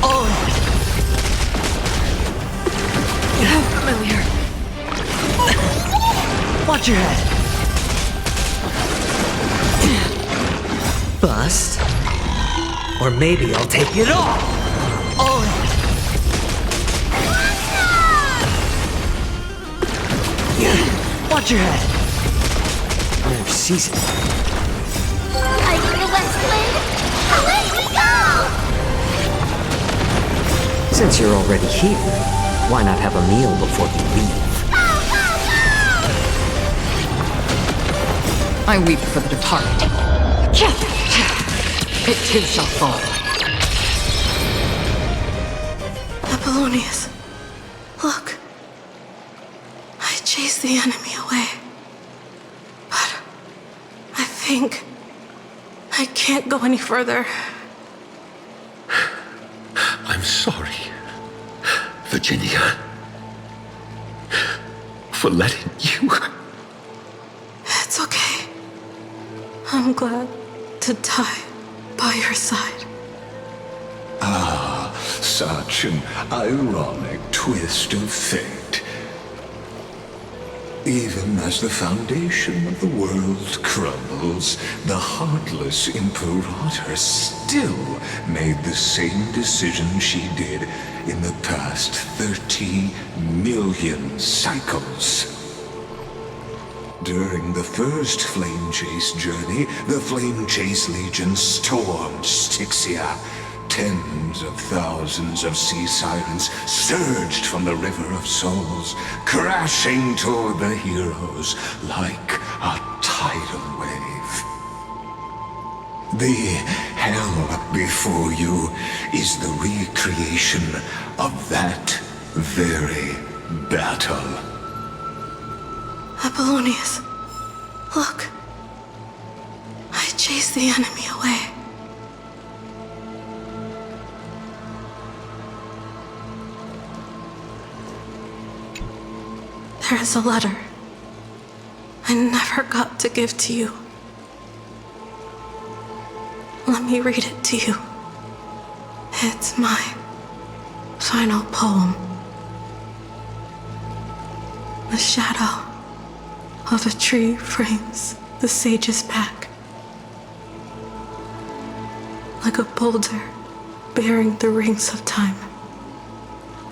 Speaker 13: Oh! Familiar.
Speaker 9: Watch your head. Bust. Or maybe I'll take it all. Oh! Watch your head. More season.
Speaker 4: Like the west wind, away we go!
Speaker 9: Since you're already here, why not have a meal before you leave?
Speaker 13: I weep for the departed. It too shall fall.
Speaker 20: Apollonius, look. I chased the enemy away. But I think I can't go any further.
Speaker 19: I'm sorry, Virginia, for letting you.
Speaker 20: It's okay. I'm glad to die by your side.
Speaker 7: Ah, such an ironic twist of fate. Even as the foundation of the world crumbles, the heartless Imperator still made the same decision she did in the past 30 million cycles. During the first Flame Chase journey, the Flame Chase Legion stormed Styxia. Tens of thousands of sea sirens surged from the River of Souls, crashing toward the heroes like a tidal wave. The hell before you is the recreation of that very battle.
Speaker 20: Apollonius, look. I chased the enemy away. There is a letter I never got to give to you. Let me read it to you. It's my final poem. The shadow of a tree frames the sage's back, like a boulder bearing the rings of time.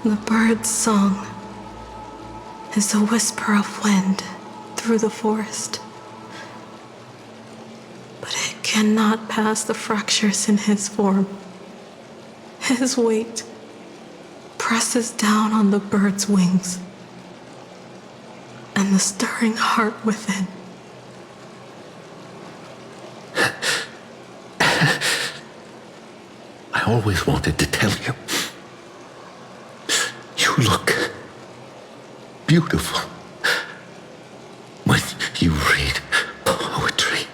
Speaker 20: The bird's song is a whisper of wind through the forest, but it cannot pass the fractures in his form. His weight presses down on the bird's wings, and the stirring heart within.
Speaker 19: I always wanted to tell you. You look beautiful when you read poetry.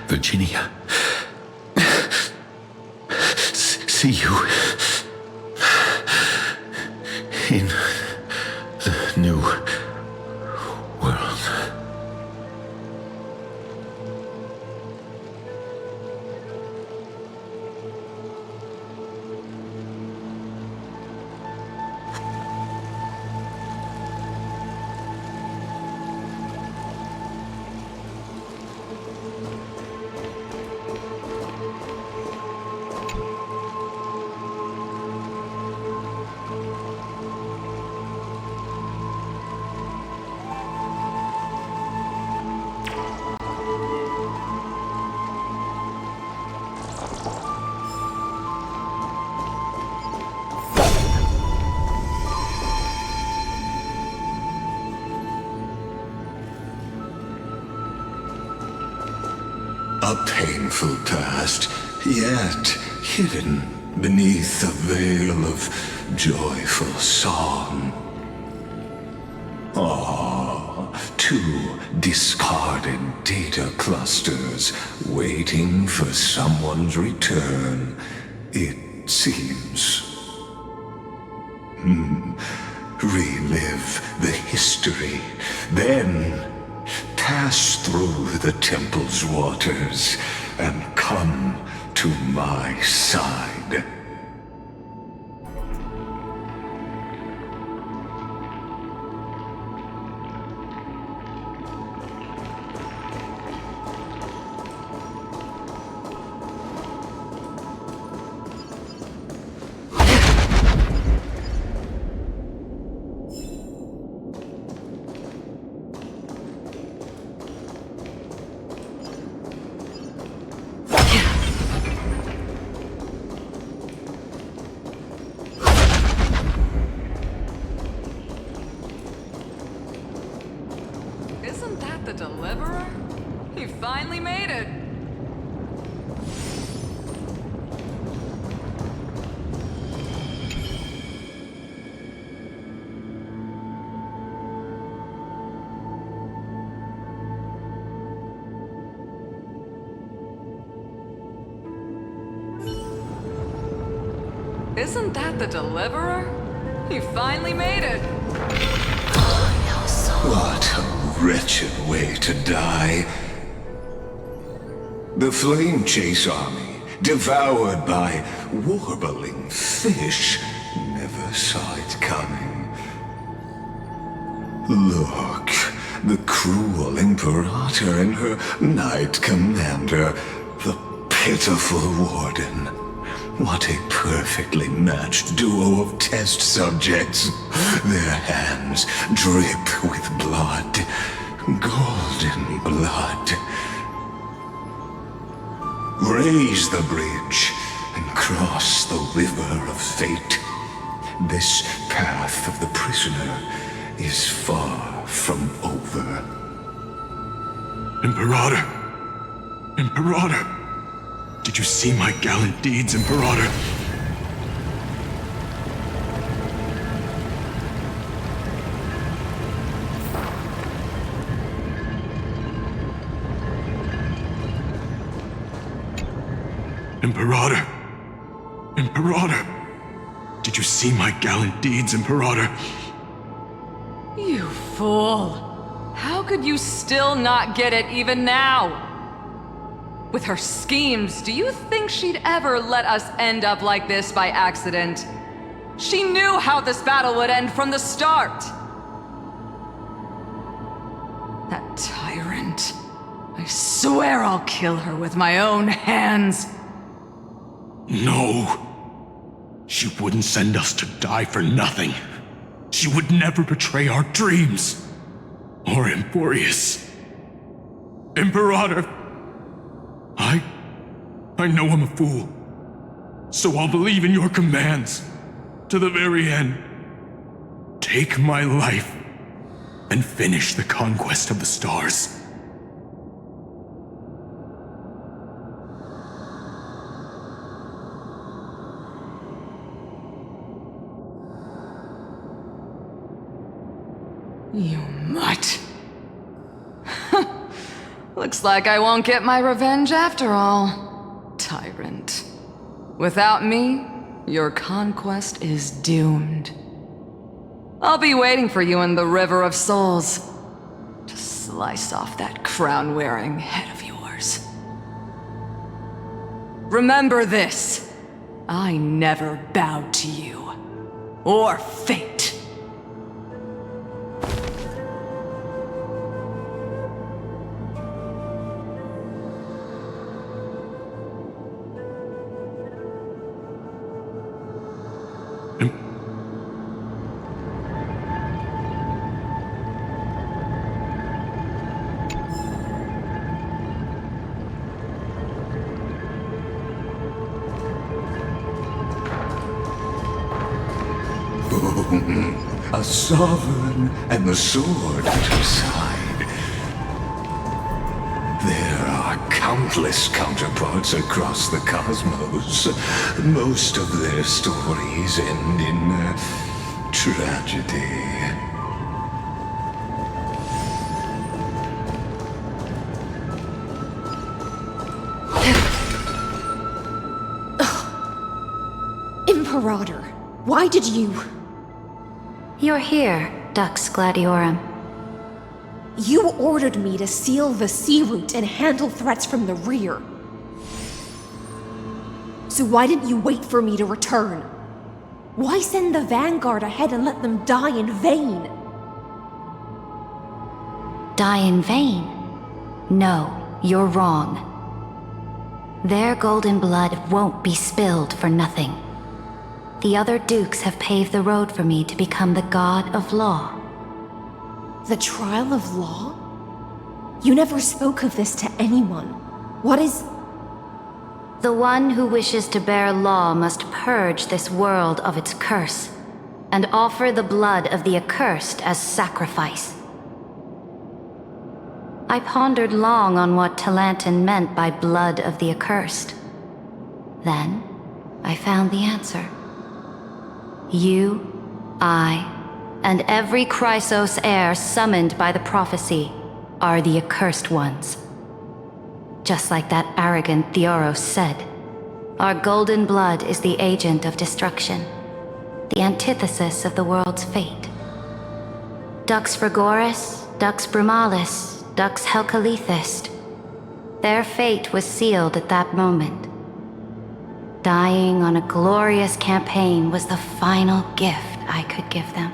Speaker 19: Virginia, see you in the new world. A painful past
Speaker 7: yet hidden beneath a veil of joyful song. Ah, 2 discarded data clusters waiting for someone's return, it seems. Relive the history, then pass through the temple's waters and come to my side.
Speaker 12: Isn't that the Deliverer? He finally made it! Isn't that the Deliverer? He finally made it!
Speaker 7: What a wretched way to die. The Flame Chase army, devoured by warbling fish, never saw it coming. Look, the cruel Imperator and her Knight Commander, the pitiful Warden. What a perfectly matched duo of test subjects. Their hands drip with blood. Golden blood. Raise the bridge and cross the river of fate. This path of the prisoner is far from over.
Speaker 21: Imperator! Imperator! Did you see my gallant deeds, Imperator? Imperator! Imperator! Did you see my gallant deeds, Imperator?
Speaker 12: You fool! How could you still not get it even now? With her schemes, do you think she'd ever let us end up like this by accident? She knew how this battle would end from the start! That tyrant. I swear I'll kill her with my own hands.
Speaker 21: No. She wouldn't send us to die for nothing. She would never betray our dreams. Or Emporius. Imperator! I know I'm a fool. So I'll believe in your commands. To the very end. Take my life. And finish the conquest of the stars.
Speaker 12: You mutt. Looks like I won't get my revenge after all, tyrant. Without me, your conquest is doomed. I'll be waiting for you in the River of Souls to slice off that crown-wearing head of yours. Remember this. I never bowed to you. Or fate.
Speaker 7: A sovereign and the sword at her side. There are countless counterparts across the cosmos. Most of their stories end in tragedy.
Speaker 11: Imperator, why did you...
Speaker 2: You're here, Dux Gladiorum.
Speaker 11: You ordered me to seal the sea route and handle threats from the rear. So why didn't you wait for me to return? Why send the Vanguard ahead and let them die in vain?
Speaker 2: Die in vain? No, you're wrong. Their golden blood won't be spilled for nothing. The other dukes have paved the road for me to become the god of law.
Speaker 11: The trial of law? You never spoke of this to anyone. What is...
Speaker 2: The one who wishes to bear law must purge this world of its curse, and offer the blood of the accursed as sacrifice. I pondered long on what Talantin meant by blood of the accursed. Then, I found the answer. You, I, and every Chrysos heir summoned by the prophecy are the accursed ones. Just like that arrogant Theoros said, our golden blood is the agent of destruction, the antithesis of the world's fate. Dux Frigoris, Dux Brumalis, Dux Helcalethist, their fate was sealed at that moment. Dying on a glorious campaign was the final gift I could give them.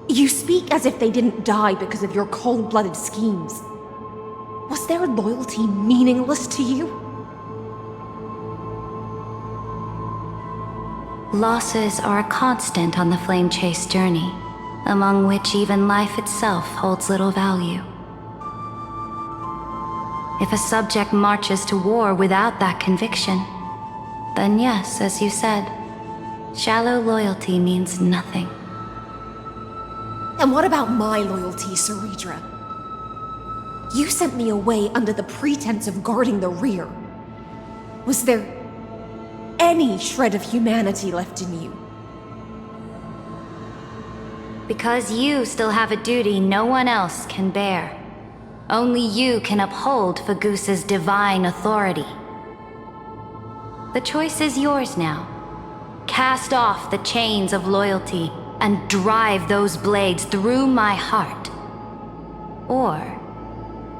Speaker 11: You speak as if they didn't die because of your cold-blooded schemes. Was their loyalty meaningless to you?
Speaker 2: Losses are a constant on the Flame Chase journey, among which even life itself holds little value. If a subject marches to war without that conviction, then yes, as you said, shallow loyalty means nothing.
Speaker 11: And what about my loyalty, Ceridra? You sent me away under the pretense of guarding the rear. Was there any shred of humanity left in you?
Speaker 2: Because you still have a duty no one else can bear. Only you can uphold Fagusa's divine authority. The choice is yours now. Cast off the chains of loyalty and drive those blades through my heart. Or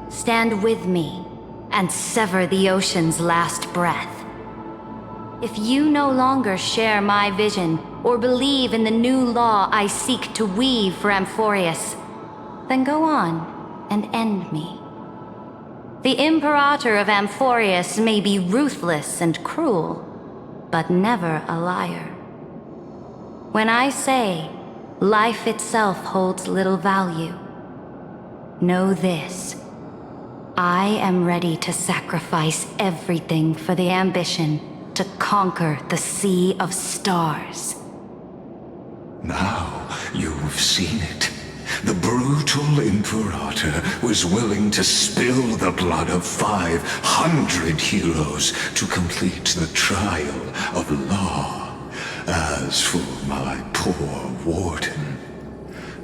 Speaker 2: stand with me and sever the ocean's last breath. If you no longer share my vision or believe in the new law I seek to weave for Amphorius, then go on and end me. The Imperator of Amphorius may be ruthless and cruel, but never a liar. When I say life itself holds little value, know this. I am ready to sacrifice everything for the ambition to conquer the Sea of Stars.
Speaker 7: Now you've seen it. The brutal Imperator was willing to spill the blood of 500 heroes to complete the trial of law. As for my poor warden,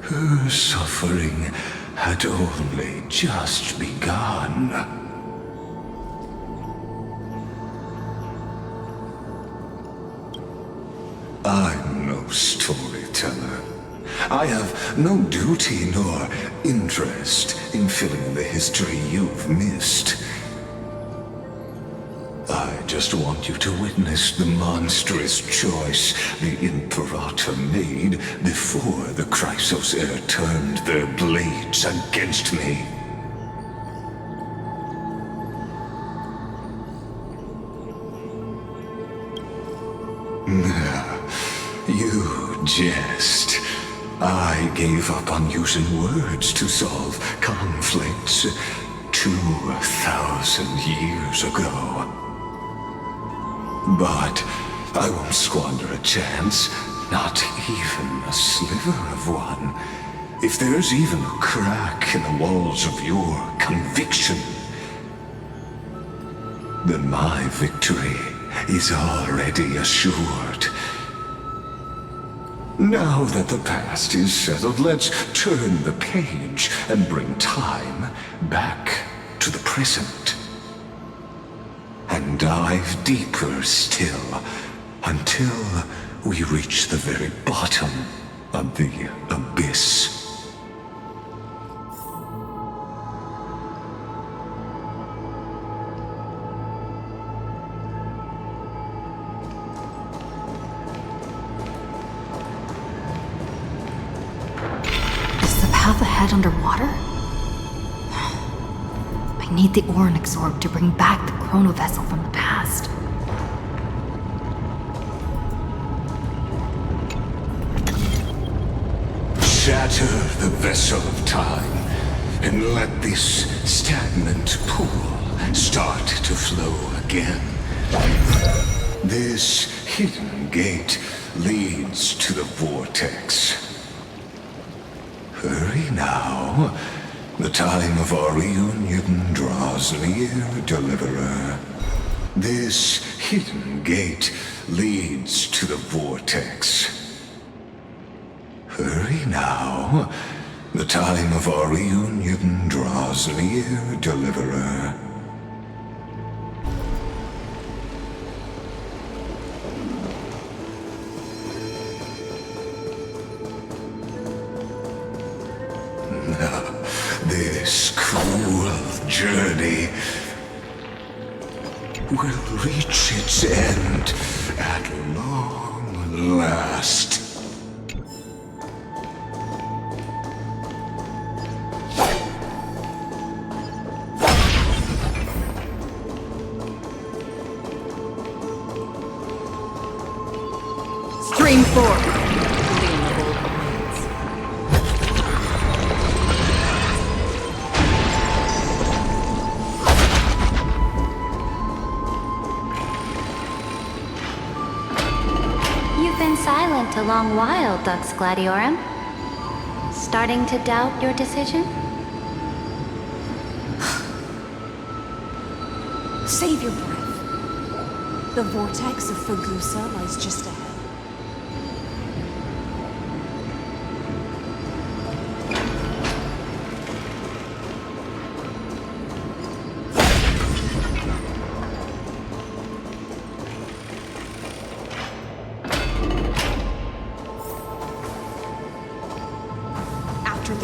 Speaker 7: her suffering had only just begun. I'm no storyteller. I have no duty nor interest in filling in the history you've missed. I just want you to witness the monstrous choice the Imperator made before the Chrysos heir turned their blades against me. You jest. I gave up on using words to solve conflicts 2,000 years ago. But I won't squander a chance, not even a sliver of one, if there's even a crack in the walls of your conviction, then my victory is already assured. Now that the past is settled, let's turn the page and bring time back to the present. And dive deeper still, until we reach the very bottom of the abyss.
Speaker 1: Path ahead underwater? I need the Onyx Orb to bring back the chrono vessel from the past.
Speaker 7: Shatter the vessel of time, and let this stagnant pool start to flow again. This hidden gate leads to the vortex. Hurry now. The time of our reunion draws near, Deliverer. This hidden gate leads to the vortex. Hurry now. The time of our reunion draws near, Deliverer. This cruel journey will reach its end at long last.
Speaker 1: Stream 4.
Speaker 14: Silent a long while, Dux Gladiorum. Starting to doubt your decision?
Speaker 11: Save your breath. The vortex of Fagusa lies just ahead.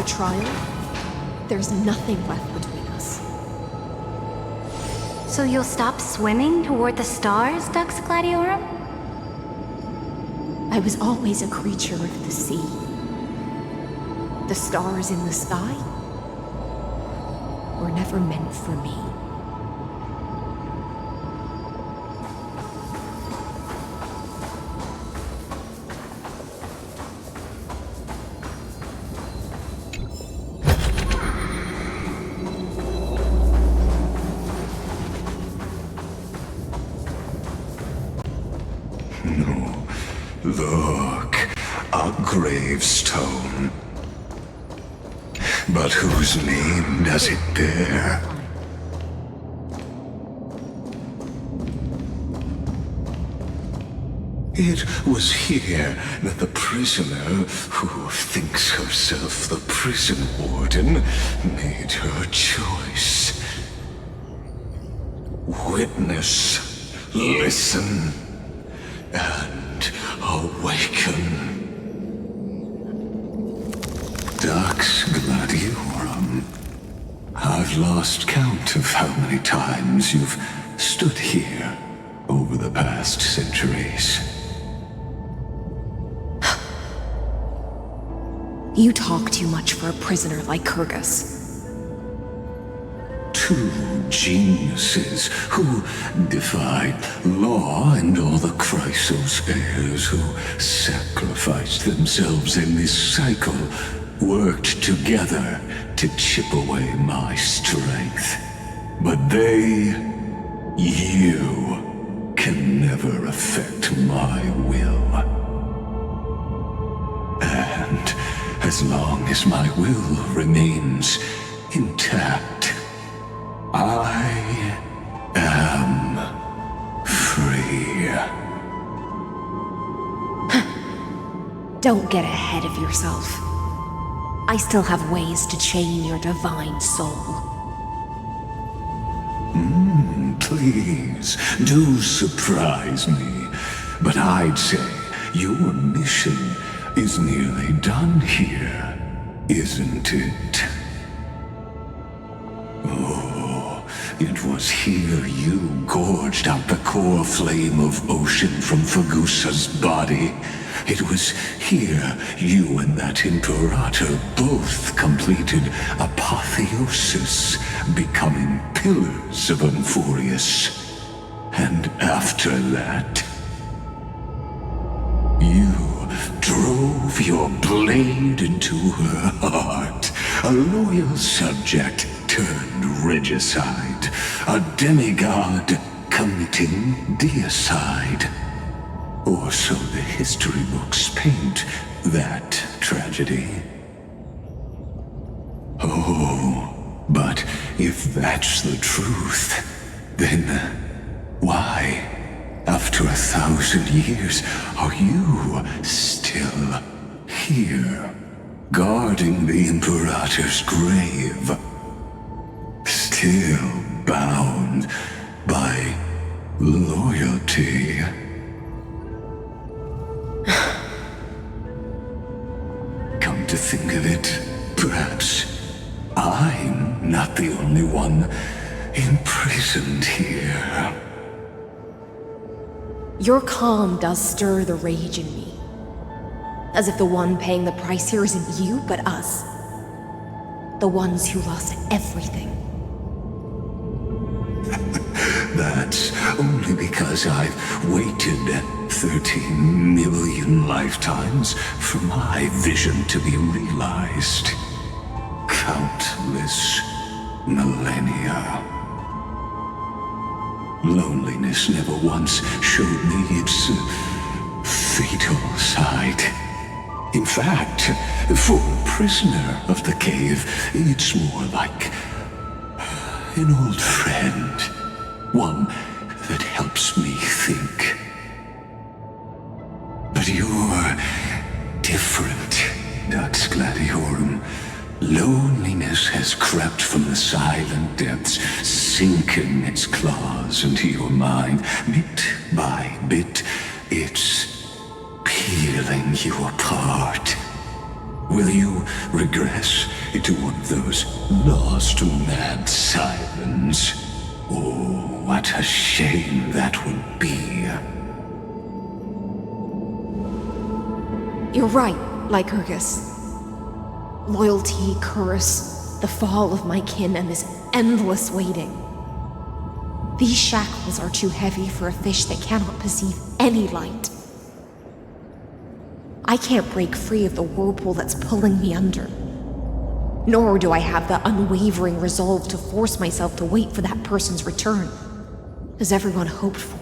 Speaker 11: Trial, there's nothing left between us.
Speaker 14: So you'll stop swimming toward the stars, Dux Gladiorum?
Speaker 11: I was always a creature of the sea. The stars in the sky were never meant for me.
Speaker 7: Look, a gravestone. But whose name does it bear? It was here that the prisoner, who thinks herself the prison warden, made her choice. Witness, listen, and awaken. Dux Gladiorum. I've lost count of how many times you've stood here over the past centuries.
Speaker 11: You talk too much for a prisoner like Kyrgyz.
Speaker 7: Two geniuses who defied law and all the Chrysos heirs who sacrificed themselves in this cycle worked together to chip away my strength. But you can never affect my will. And as long as my will remains intact, I am free.
Speaker 11: Don't get ahead of yourself. I still have ways to chain your divine soul.
Speaker 7: Please, do surprise me. But I'd say your mission is nearly done here, isn't it? Oh, it was here you gorged out the core flame of ocean from Fagusa's body. It was here you and that Imperator both completed apotheosis, becoming pillars of Euphorius. And after that, you drove your blade into her heart, a loyal subject turned regicide, a demigod committing deicide. Or so the history books paint that tragedy. Oh, but if that's the truth, then why, after 1,000 years, are you still here, guarding the Imperator's grave? Still bound by loyalty? Come to think of it, perhaps I'm not the only one imprisoned here.
Speaker 11: Your calm does stir the rage in me. As if the one paying the price here isn't you, but us. The ones who lost everything.
Speaker 7: That's only because I've waited 13 million lifetimes for my vision to be realized. Countless millennia. Loneliness never once showed me its fatal side. In fact, for a prisoner of the cave, it's more like an old friend. One that helps me think. But you're different, Dux Gladiorum. Loneliness has crept from the silent depths, sinking its claws into your mind. Bit by bit, it's peeling you apart. Will you regress into one of those lost mad sirens? Oh, what a shame that would be.
Speaker 11: You're right, Lycurgus. Loyalty, curse, the fall of my kin, and this endless waiting. These shackles are too heavy for a fish that cannot perceive any light. I can't break free of the whirlpool that's pulling me under. Nor do I have the unwavering resolve to force myself to wait for that person's return, as everyone hoped for.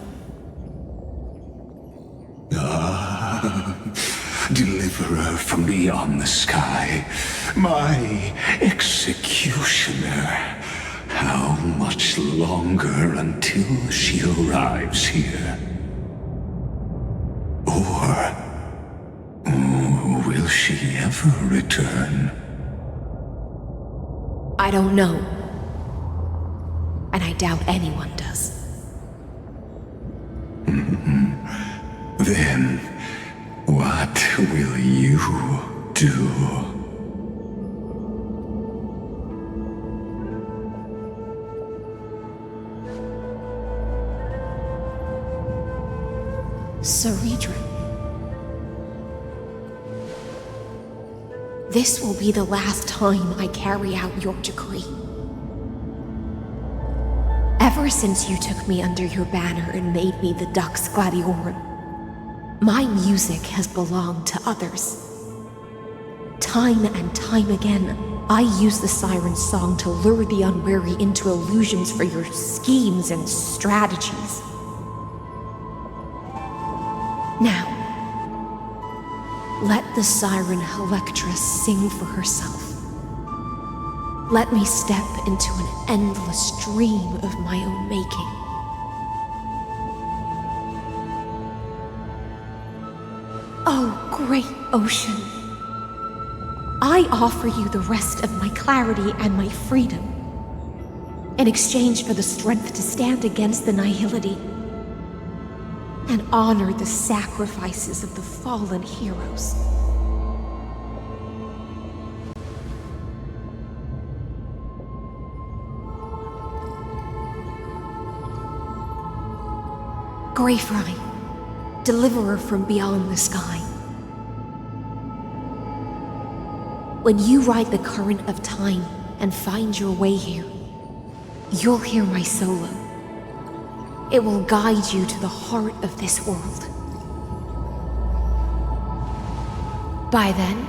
Speaker 7: Deliverer from beyond the sky, my executioner. How much longer until she arrives here? Or will she ever return?
Speaker 11: I don't know. And I doubt anyone does.
Speaker 7: Then, what will you do?
Speaker 11: Saridra. This will be the last time I carry out your decree. Ever since you took me under your banner and made me the Dux Gladiorum, my music has belonged to others. Time and time again, I use the siren's song to lure the unwary into illusions for your schemes and strategies. Now, Let the siren Electra sing for herself. Let me step into an endless dream of my own making. Oh, great ocean. I offer you the rest of my clarity and my freedom, in exchange for the strength to stand against the nihility and honor the sacrifices of the fallen heroes. Greyfry, deliverer from beyond the sky. When you ride the current of time and find your way here, you'll hear my solo. It will guide you to the heart of this world. By then,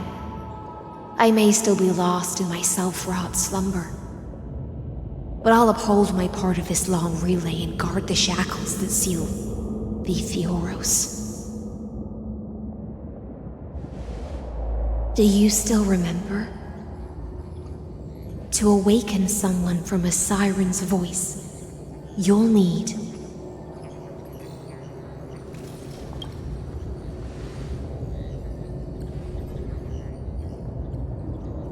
Speaker 11: I may still be lost in my self-wrought slumber, but I'll uphold my part of this long relay and guard the shackles that seal the Theoros. Do you still remember? To awaken someone from a siren's voice, you'll need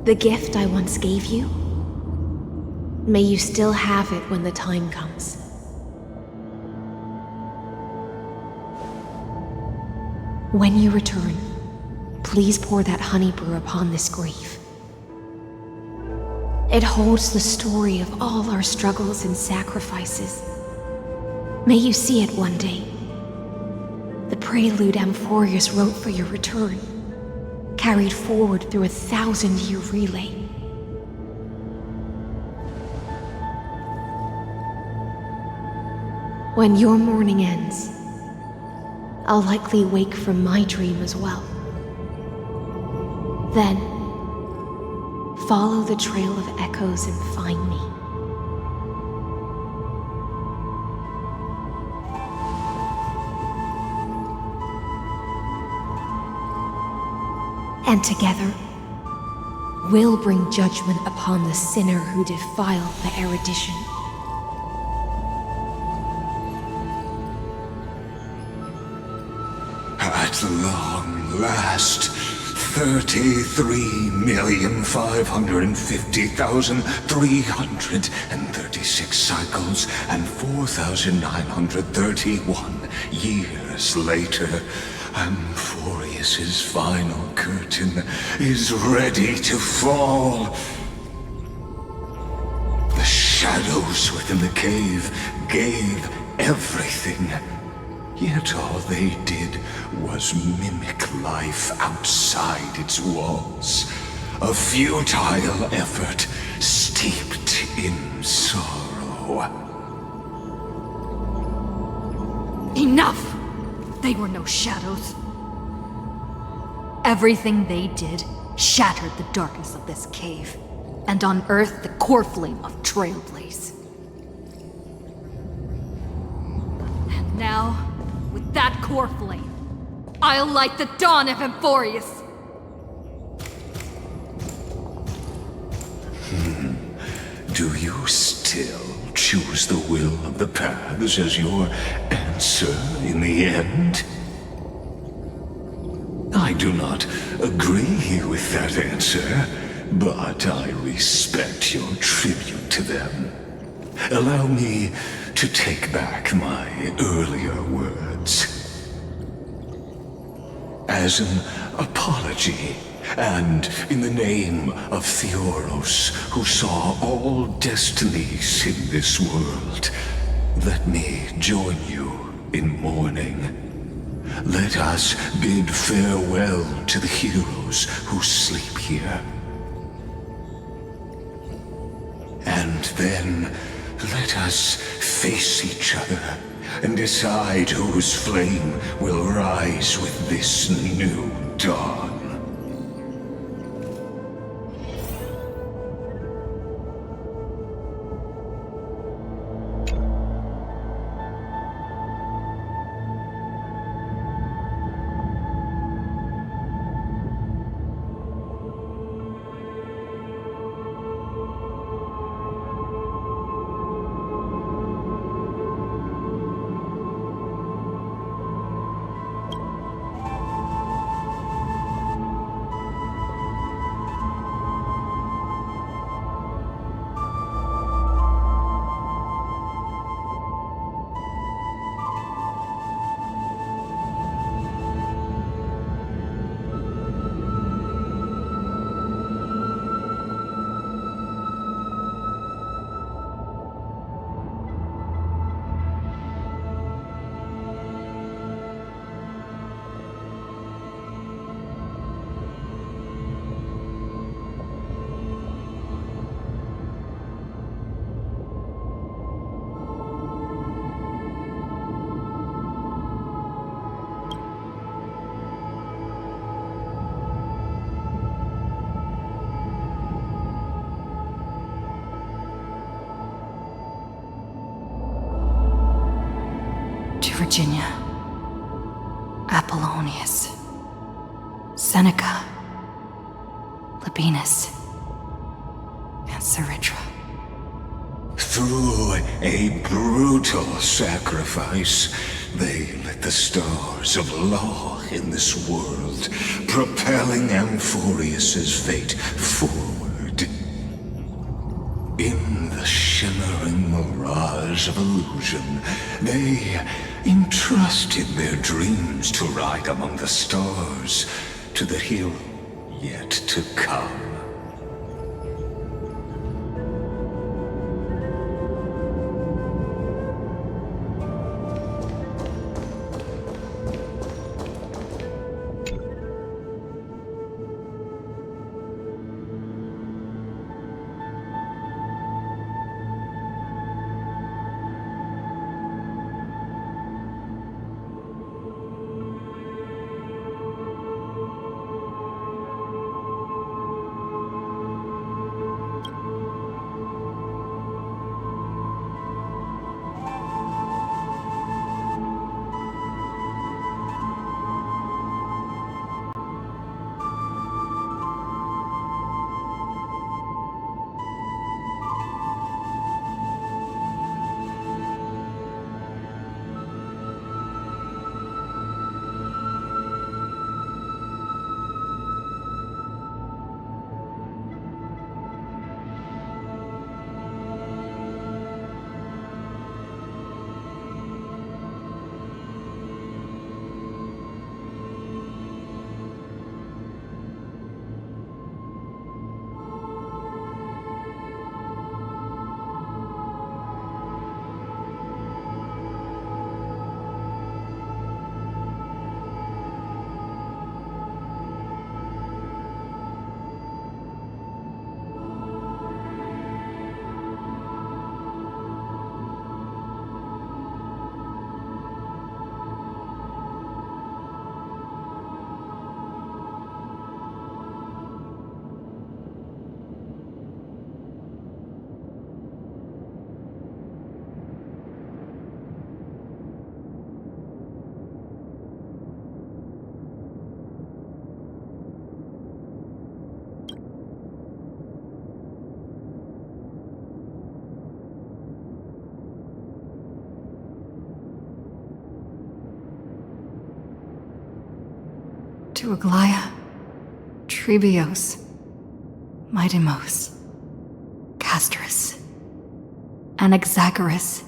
Speaker 11: the gift I once gave you. May you still have it when the time comes. When you return, please pour that honey brew upon this grave. It holds the story of all our struggles and sacrifices. May you see it one day. The prelude Amphorius wrote for your return, carried forward through a 1,000-year relay. When your morning ends, I'll likely wake from my dream as well. Then, follow the trail of echoes and find me. And together, we'll bring judgment upon the sinner who defiled the erudition.
Speaker 7: At long last, 33,550,336 cycles and 4,931 years later, Amphorius's final curtain is ready to fall. The shadows within the cave gave everything. Yet all they did was mimic life outside its walls. A futile effort steeped in sorrow.
Speaker 1: Enough! They were no shadows. Everything they did shattered the darkness of this cave, and unearthed the core flame of Trailblaze. And now, with that core flame, I'll light the dawn of Amphorius!
Speaker 7: Do you still choose the will of the paths as your answer in the end? I do not agree with that answer, but I respect your tribute to them. Allow me to take back my earlier words. As an apology, and in the name of Theoros, who saw all destinies in this world, let me join you in mourning. Let us bid farewell to the heroes who sleep here. And then, let us face each other and decide whose flame will rise with this new dawn.
Speaker 1: Virginia, Apollonius, Seneca, Labienus, and Saritra.
Speaker 7: Through a brutal sacrifice, they lit the stars of law in this world, propelling Amphorius's fate forward. In the shimmering mirage of illusion, they entrusted their dreams to ride among the stars to the hero yet to come.
Speaker 1: To Aglaia, Trebios, Midimos, Castris, Anaxagoras,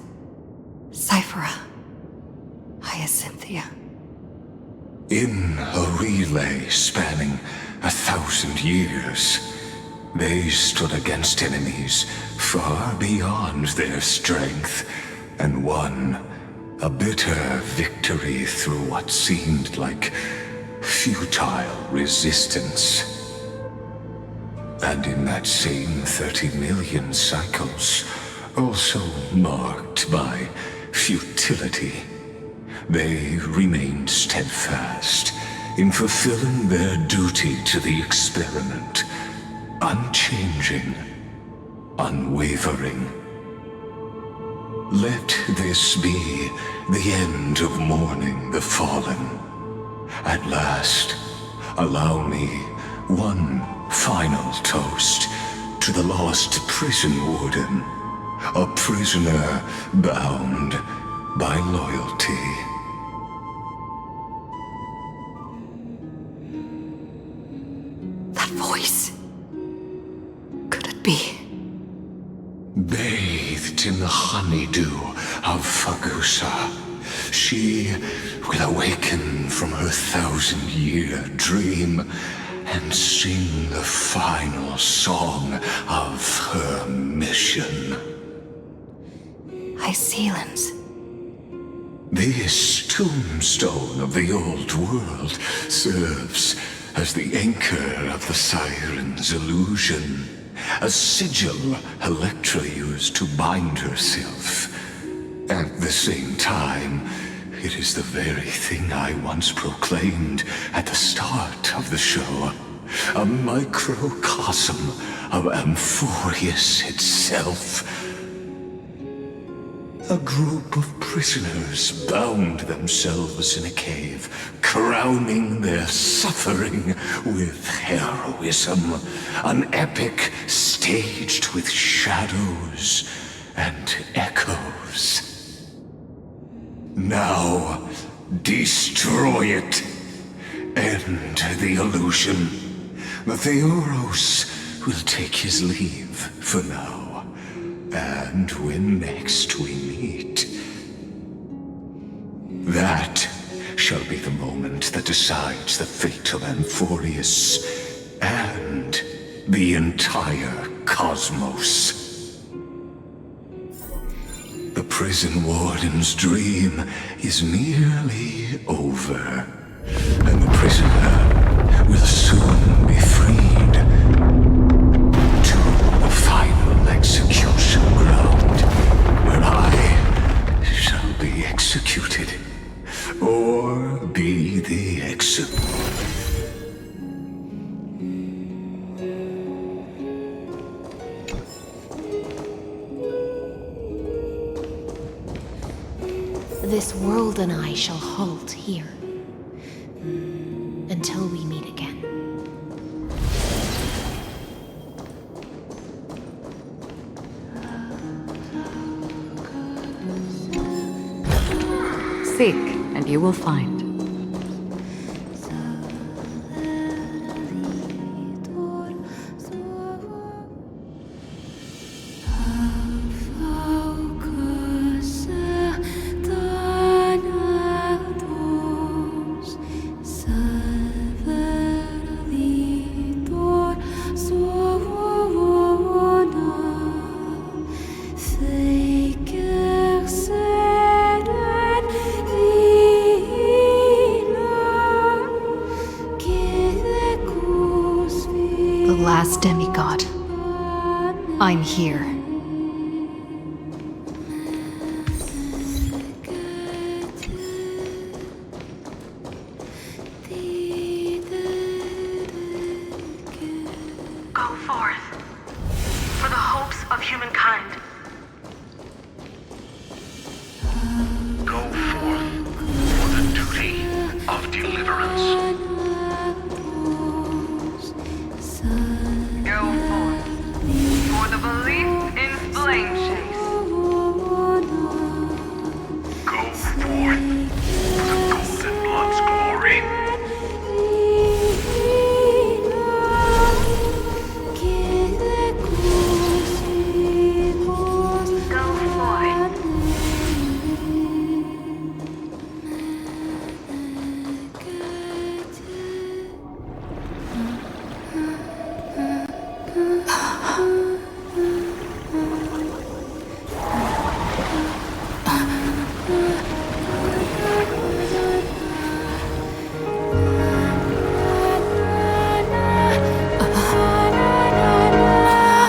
Speaker 1: Cyphera, Hyacinthia.
Speaker 7: In a relay spanning 1,000 years, they stood against enemies far beyond their strength and won a bitter victory through what seemed like futile resistance. And in that same 30 million cycles, also marked by futility, they remained steadfast in fulfilling their duty to the experiment, unchanging, unwavering. Let this be the end of mourning the fallen. At last, allow me one final toast to the lost prison warden, a prisoner bound by loyalty.
Speaker 1: That voice. Could it be?
Speaker 7: Bathed in the honeydew of Fagusa, she will awaken from her 1,000-year dream and sing the final song of her mission.
Speaker 1: Hysealans.
Speaker 7: This tombstone of the old world serves as the anchor of the Siren's illusion, a sigil Electra used to bind herself. At the same time, it is the very thing I once proclaimed at the start of the show, a microcosm of Amphorius itself. A group of prisoners bound themselves in a cave, crowning their suffering with heroism. An epic staged with shadows and echoes. Now, destroy it. End the illusion. The Theoros will take his leave for now. And when next we meet, that shall be the moment that decides the fate of Amphorius and the entire cosmos. The prison warden's dream is nearly over, and the prisoner will soon be freed to the final execution ground, where I shall be executed, or be the
Speaker 11: This world and I shall halt here until we meet again.
Speaker 13: Seek, and you will find.
Speaker 1: Last demigod. I'm here.
Speaker 8: Go forth for the hopes of humankind.
Speaker 19: Go forth for the duty of deliverance.
Speaker 8: Go forth for the belief in flame chase.
Speaker 19: Go forth for the golden blood's glory.
Speaker 8: Go forth.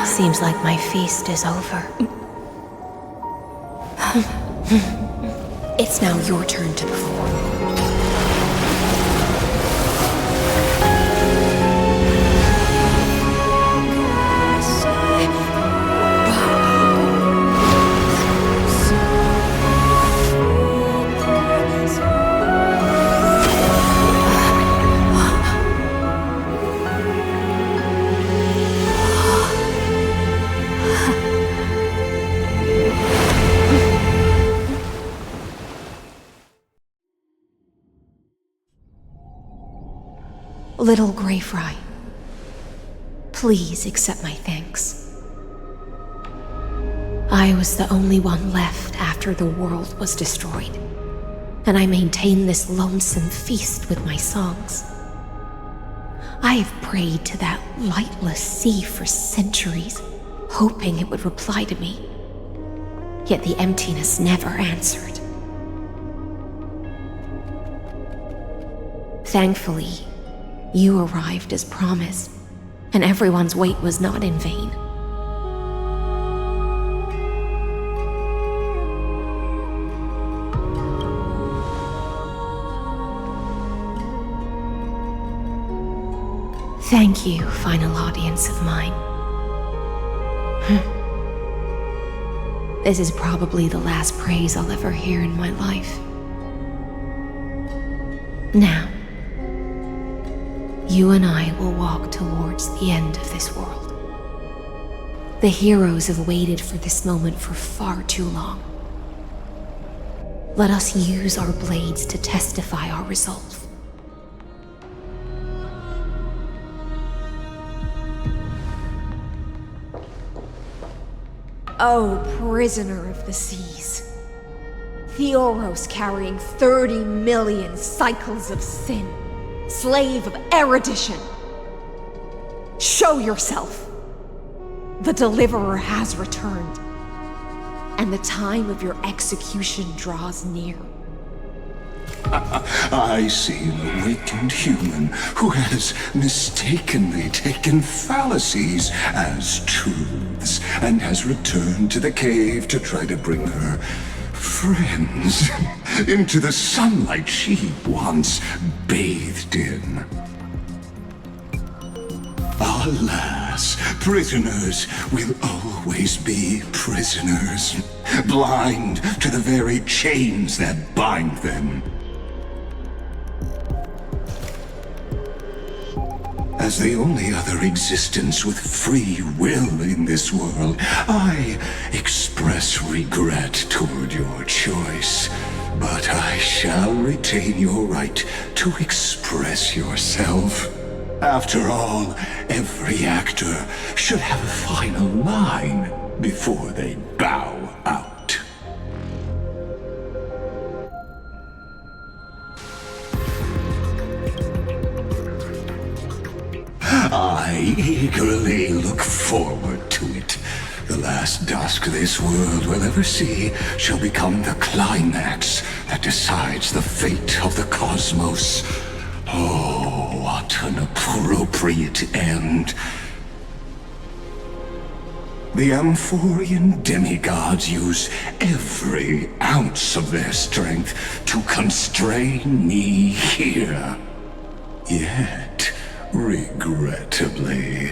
Speaker 11: Seems like my feast is over. It's now your turn to perform. Little Grey Fry, please accept my thanks. I was the only one left after the world was destroyed, and I maintained this lonesome feast with my songs. I have prayed to that lightless sea for centuries, hoping it would reply to me, yet the emptiness never answered. Thankfully, you arrived as promised, and everyone's wait was not in vain. Thank you, final audience of mine. This is probably the last praise I'll ever hear in my life. Now, you and I will walk towards the end of this world. The heroes have waited for this moment for far too long. Let us use our blades to testify our resolve. Oh, prisoner of the seas. Theoros carrying 30 million cycles of sin. Slave of erudition. Show yourself. The Deliverer has returned, and the time of your execution draws near.
Speaker 7: I see an awakened human who has mistakenly taken fallacies as truths and has returned to the cave to try to bring her friends into the sunlight she once bathed in. Alas, prisoners will always be prisoners, blind to the very chains that bind them. As the only other existence with free will in this world, I express regret toward your choice. But I shall retain your right to express yourself. After all, every actor should have a final line before they bow out. I eagerly look forward to it. The last dusk this world will ever see shall become the climax that decides the fate of the cosmos. Oh, what an appropriate end. The Amphorian demigods use every ounce of their strength to constrain me here. Yet, regrettably,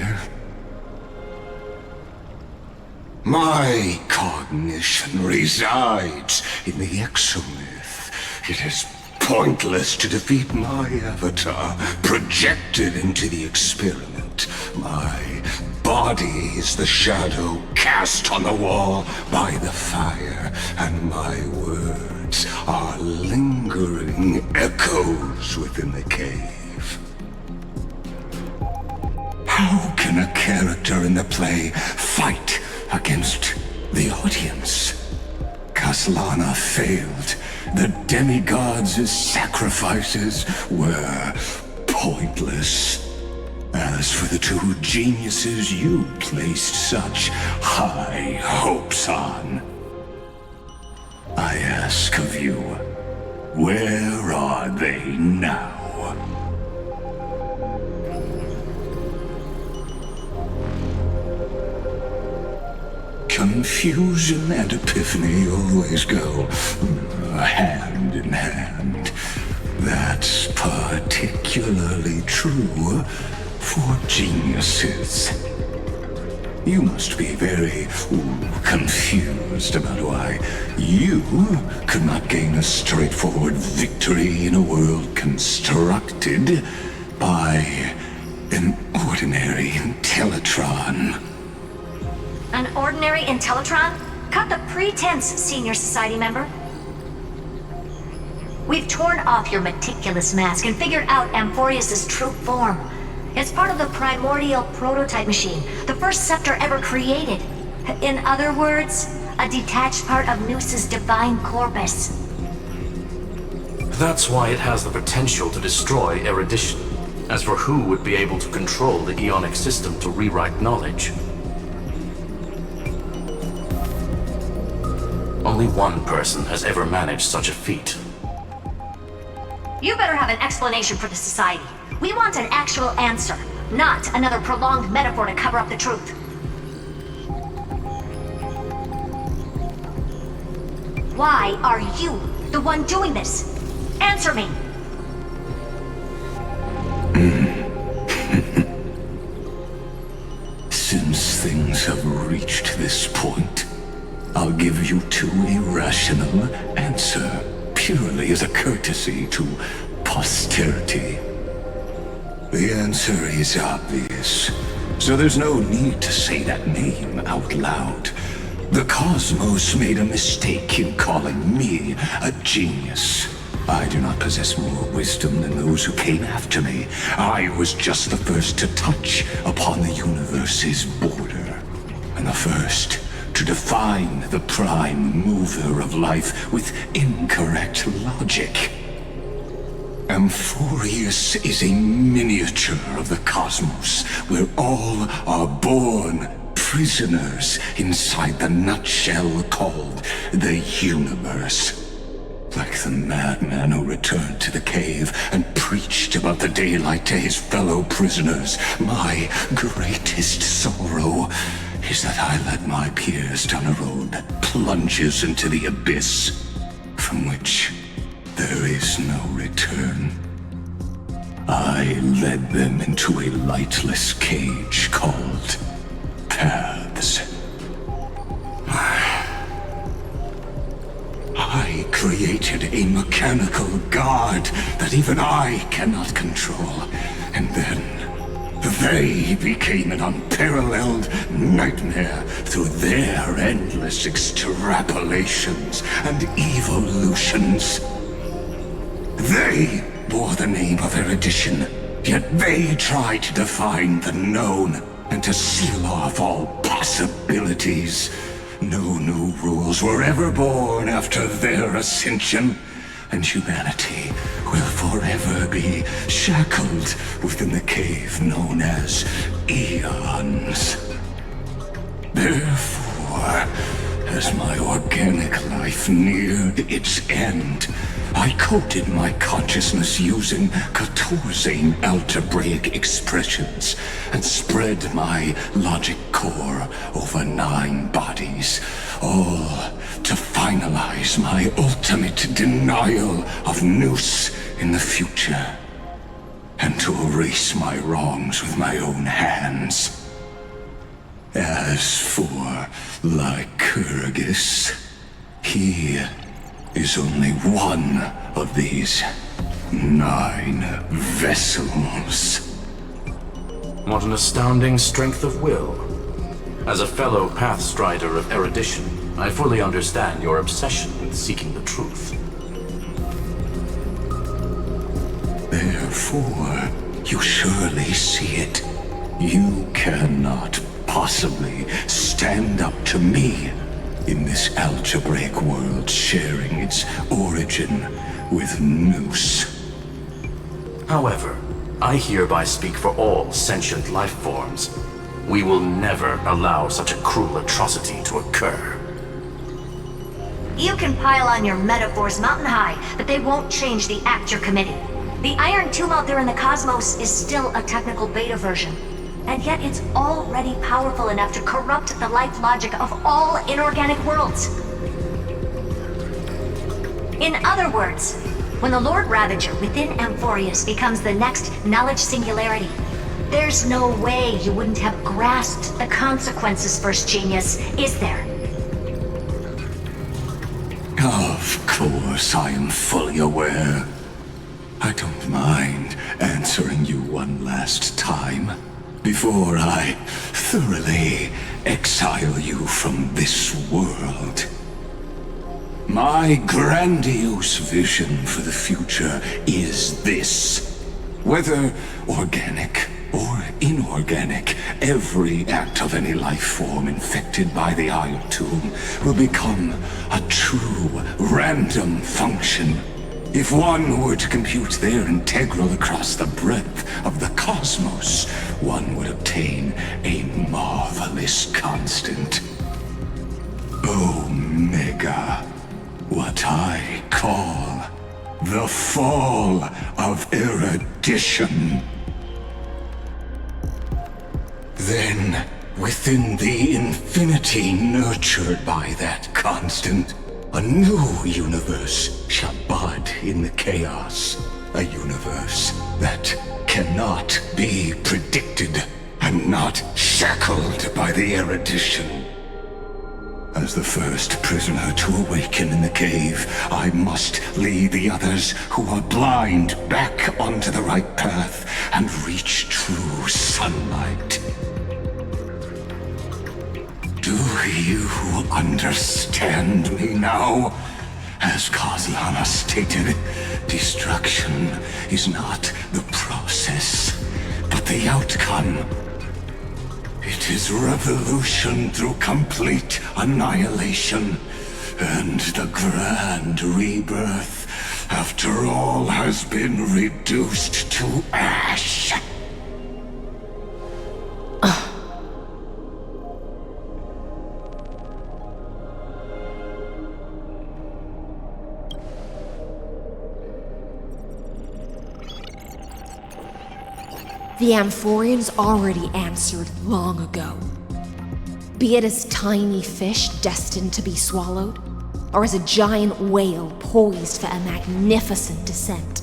Speaker 7: my cognition resides in the exomyth. It is pointless to defeat my avatar, projected into the experiment. My body is the shadow cast on the wall by the fire, and my words are lingering echoes within the cave. How can a character in the play fight against the audience? Kaslana failed. The demigods' sacrifices were pointless. As for the two geniuses you placed such high hopes on, I ask of you, where are they now? Confusion and epiphany always go hand in hand. That's particularly true for geniuses. You must be very confused about why you could not gain a straightforward victory in a world constructed by an ordinary Intellitron.
Speaker 5: An ordinary Intellitron? Cut the pretense, Senior Society member. We've torn off your meticulous mask and figured out Amphorius' true form. It's part of the primordial prototype machine, the first scepter ever created. In other words, a detached part of Noos's divine corpus.
Speaker 22: That's why it has the potential to destroy erudition. As for who would be able to control the Eonic system to rewrite knowledge, only one person has ever managed such a feat.
Speaker 5: You better have an explanation for the Society. We want an actual answer, not another prolonged metaphor to cover up the truth. Why are you the one doing this? Answer me!
Speaker 7: Since things have reached this point, I'll give you too irrational answer, purely as a courtesy to posterity. The answer is obvious, so there's no need to say that name out loud. The cosmos made a mistake in calling me a genius. I do not possess more wisdom than those who came after me. I was just the first to touch upon the universe's border, and the first to define the prime mover of life with incorrect logic. Amphorius is a miniature of the cosmos, where all are born prisoners inside the nutshell called the universe. Like the madman who returned to the cave and preached about the daylight to his fellow prisoners, my greatest sorrow is that I led my peers down a road that plunges into the abyss, from which there is no return. I led them into a lightless cage called paths. I created a mechanical guard that even I cannot control, and then they became an unparalleled nightmare through their endless extrapolations and evolutions. They bore the name of erudition, yet they tried to define the known and to seal off all possibilities. No new rules were ever born after their ascension, and humanity will forever be shackled within the cave known as eons. Therefore, as my organic life neared its end, I coded my consciousness using 14 algebraic expressions and spread my logic core over 9 bodies, all to finalize my ultimate denial of Nous in the future, and to erase my wrongs with my own hands. As for Lycurgus, he is only one of these 9 vessels.
Speaker 22: What an astounding strength of will. As a fellow pathstrider of erudition, I fully understand your obsession with seeking the truth.
Speaker 7: Therefore, you surely see it. You cannot possibly stand up to me in this algebraic world sharing its origin with Nous.
Speaker 22: However, I hereby speak for all sentient life forms. We will never allow such a cruel atrocity to occur.
Speaker 5: You can pile on your metaphors mountain high, but they won't change the act you're committing. The Iron Tomb out there in the cosmos is still a technical beta version, and yet it's already powerful enough to corrupt the life logic of all inorganic worlds. In other words, when the Lord Ravager within Amphorius becomes the next knowledge singularity, there's no way you wouldn't have grasped the consequences, First Genius, is there?
Speaker 7: Of course, I am fully aware. I don't mind answering you one last time before I thoroughly exile you from this world. My grandiose vision for the future is this. Whether organic or inorganic, every act of any life form infected by the Iron Tomb will become a true random function. If one were to compute their integral across the breadth of the cosmos, one would obtain a marvelous constant. Omega, what I call the fall of erudition. Then, within the infinity nurtured by that constant, a new universe shall bud in the chaos. A universe that cannot be predicted and not shackled by the erudition. As the first prisoner to awaken in the cave, I must lead the others who are blind back onto the right path and reach true sunlight. Do you understand me now? As Kozlana stated, destruction is not the process, but the outcome. It is revolution through complete annihilation, and the grand rebirth, after all has been reduced to ash.
Speaker 11: The Amphorians already answered long ago. Be it as tiny fish destined to be swallowed, or as a giant whale poised for a magnificent descent.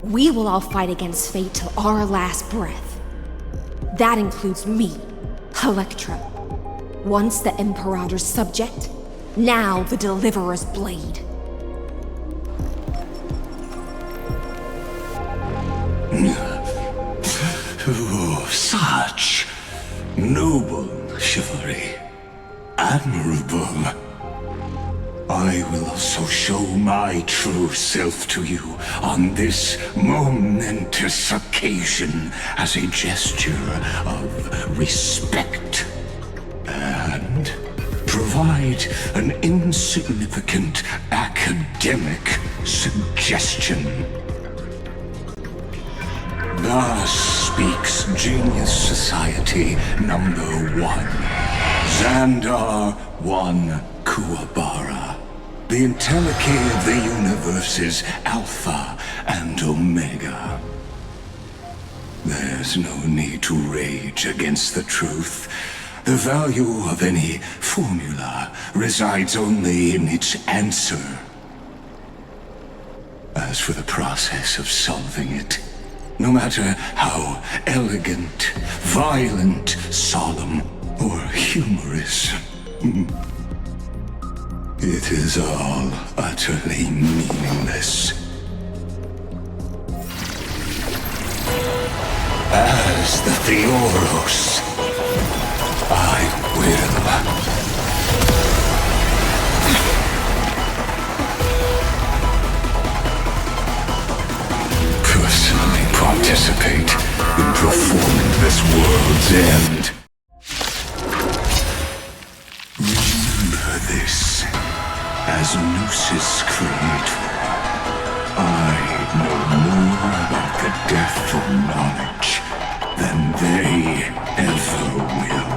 Speaker 11: We will all fight against fate till our last breath. That includes me, Electra. Once the Imperator's subject, now the Deliverer's blade.
Speaker 7: Oh, such noble chivalry. Admirable. I will also show my true self to you on this momentous occasion as a gesture of respect. And provide an insignificant academic suggestion. Thus speaks Genius Society number 1. Xandar 1 Kuwabara. The entelechy of the universe's Alpha and Omega. There's no need to rage against the truth. The value of any formula resides only in its answer. As for the process of solving it, no matter how elegant, violent, solemn, or humorous, it is all utterly meaningless. As the Theoros, I will. Personally participate in performing this world's end. Remember this. As Gnosis Creator, I know more about the death of knowledge than they ever will.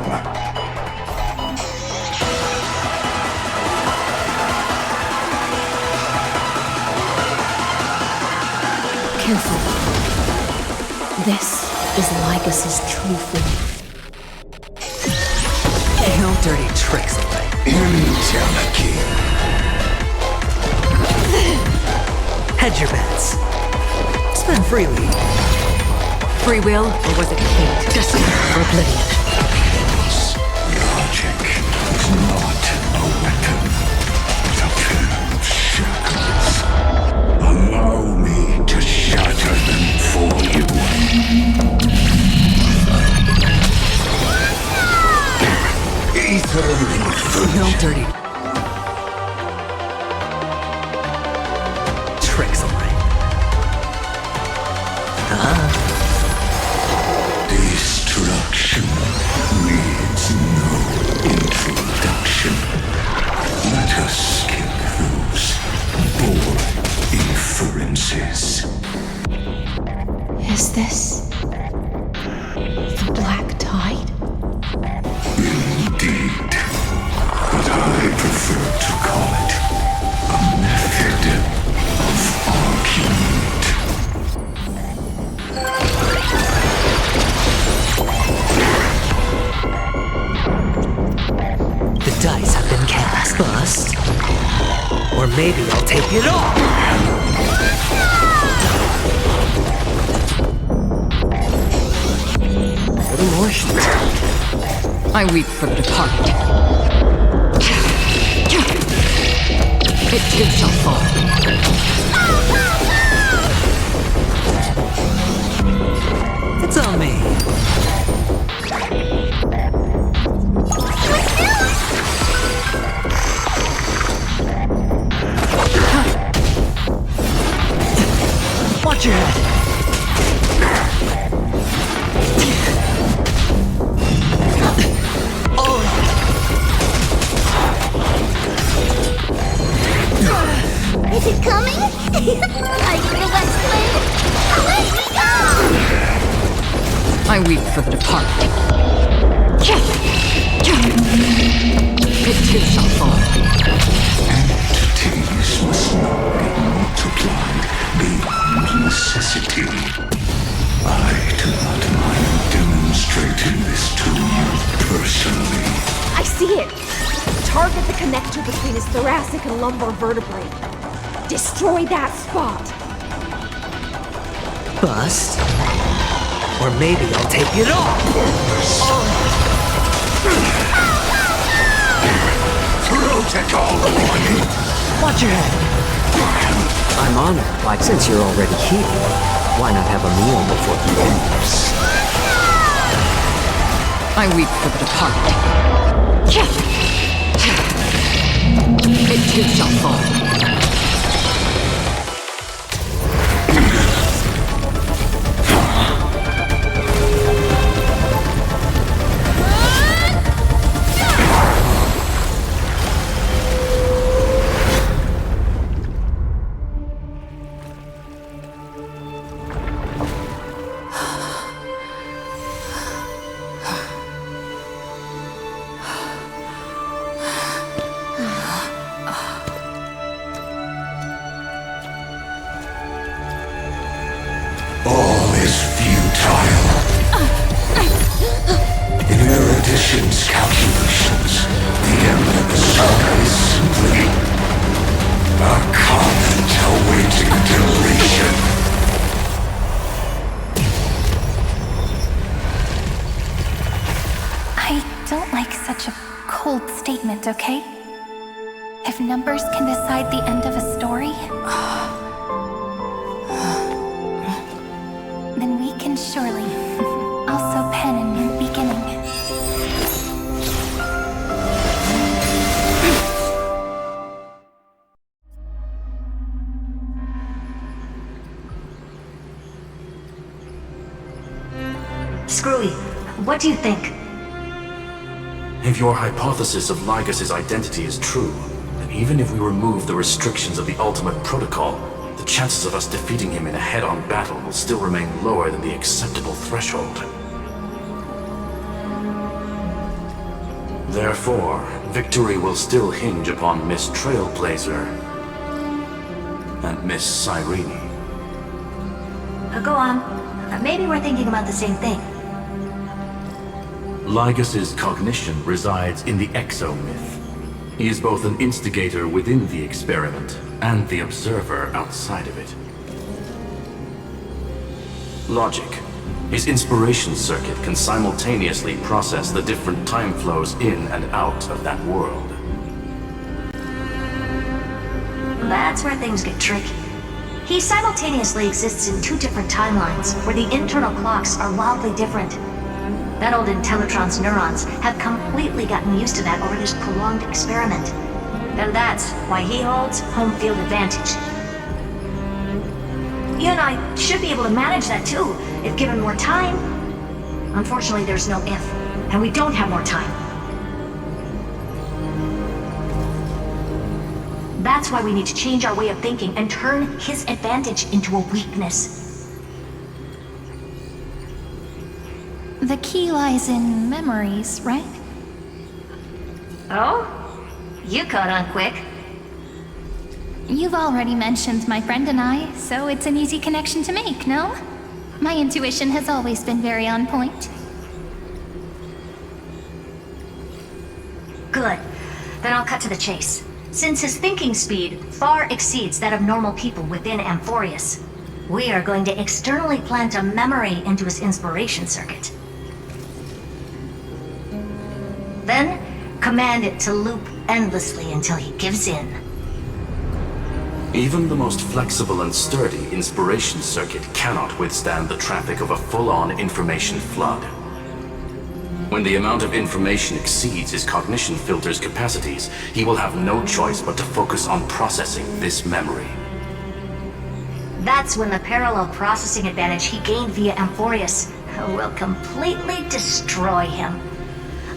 Speaker 11: Careful. This is Lycus's true form.
Speaker 9: No dirty tricks.
Speaker 7: Intellechy.
Speaker 9: Hedge your bets. Spend freely.
Speaker 13: Free will, or was it hate?
Speaker 9: Destiny or oblivion?
Speaker 7: Logic is not a weapon, but a pair of shackles. Allow me to shatter them for you. Ether
Speaker 9: no dirty tricks, alright.
Speaker 7: Destruction needs no introduction. Let us skip those bored inferences.
Speaker 11: Is this the Black Tide?
Speaker 7: Indeed. But I prefer to call it a method of argument.
Speaker 9: The dice have been cast. Bust. Or maybe I'll take it all. little more heat.
Speaker 13: I weep for the departed. It too shall fall.
Speaker 9: It's on me. Watch your head.
Speaker 4: Is it coming? I feel that flame. Let me go!
Speaker 13: I weep for the departed. It too shall fall.
Speaker 7: Entities must not be multiplied beyond necessity. I do not mind demonstrating this to you personally.
Speaker 11: I see it! Target the connector between his thoracic and lumbar vertebrae. Destroy that spot!
Speaker 9: Bust. Or maybe I'll take it off!
Speaker 7: Protocol warning!
Speaker 9: Watch your head! I'm honored, like since you're already here, why not have a meal before the end?
Speaker 13: I weep for the departed. It too shall fall.
Speaker 7: Calculations, the end of the saga is simply a comment awaiting deletion.
Speaker 2: I don't like such a cold statement, okay? If numbers can decide the end of a story, then we can surely also pen a new beginning.
Speaker 5: Screwy, what do you think?
Speaker 22: If your hypothesis of Lygus' identity is true, then even if we remove the restrictions of the Ultimate Protocol, the chances of us defeating him in a head-on battle will still remain lower than the acceptable threshold. Therefore, victory will still hinge upon Miss Trailblazer and Miss Cyrene.
Speaker 5: Go on. Maybe we're thinking about the same thing.
Speaker 22: Lygus' cognition resides in the exomyth. He is both an instigator within the experiment and the observer outside of it. Logic. His inspiration circuit can simultaneously process the different time flows in and out of that world.
Speaker 5: That's where things get tricky. He simultaneously exists in two different timelines, where the internal clocks are wildly different. That old Intellitron's neurons have completely gotten used to that over this prolonged experiment. And that's why he holds home field advantage. You and I should be able to manage that too, if given more time. Unfortunately, there's no if, and we don't have more time. That's why we need to change our way of thinking and turn his advantage into a weakness.
Speaker 2: The key lies in memories, right?
Speaker 5: Oh? You caught on quick.
Speaker 2: You've already mentioned my friend and I, so it's an easy connection to make, no? My intuition has always been very on point.
Speaker 5: Good. Then I'll cut to the chase. Since his thinking speed far exceeds that of normal people within Amphorius, we are going to externally plant a memory into his inspiration circuit. Then, command it to loop endlessly until he gives in.
Speaker 22: Even the most flexible and sturdy inspiration circuit cannot withstand the traffic of a full-on information flood. When the amount of information exceeds his cognition filter's capacities, he will have no choice but to focus on processing this memory.
Speaker 5: That's when the parallel processing advantage he gained via Amphorius will completely destroy him.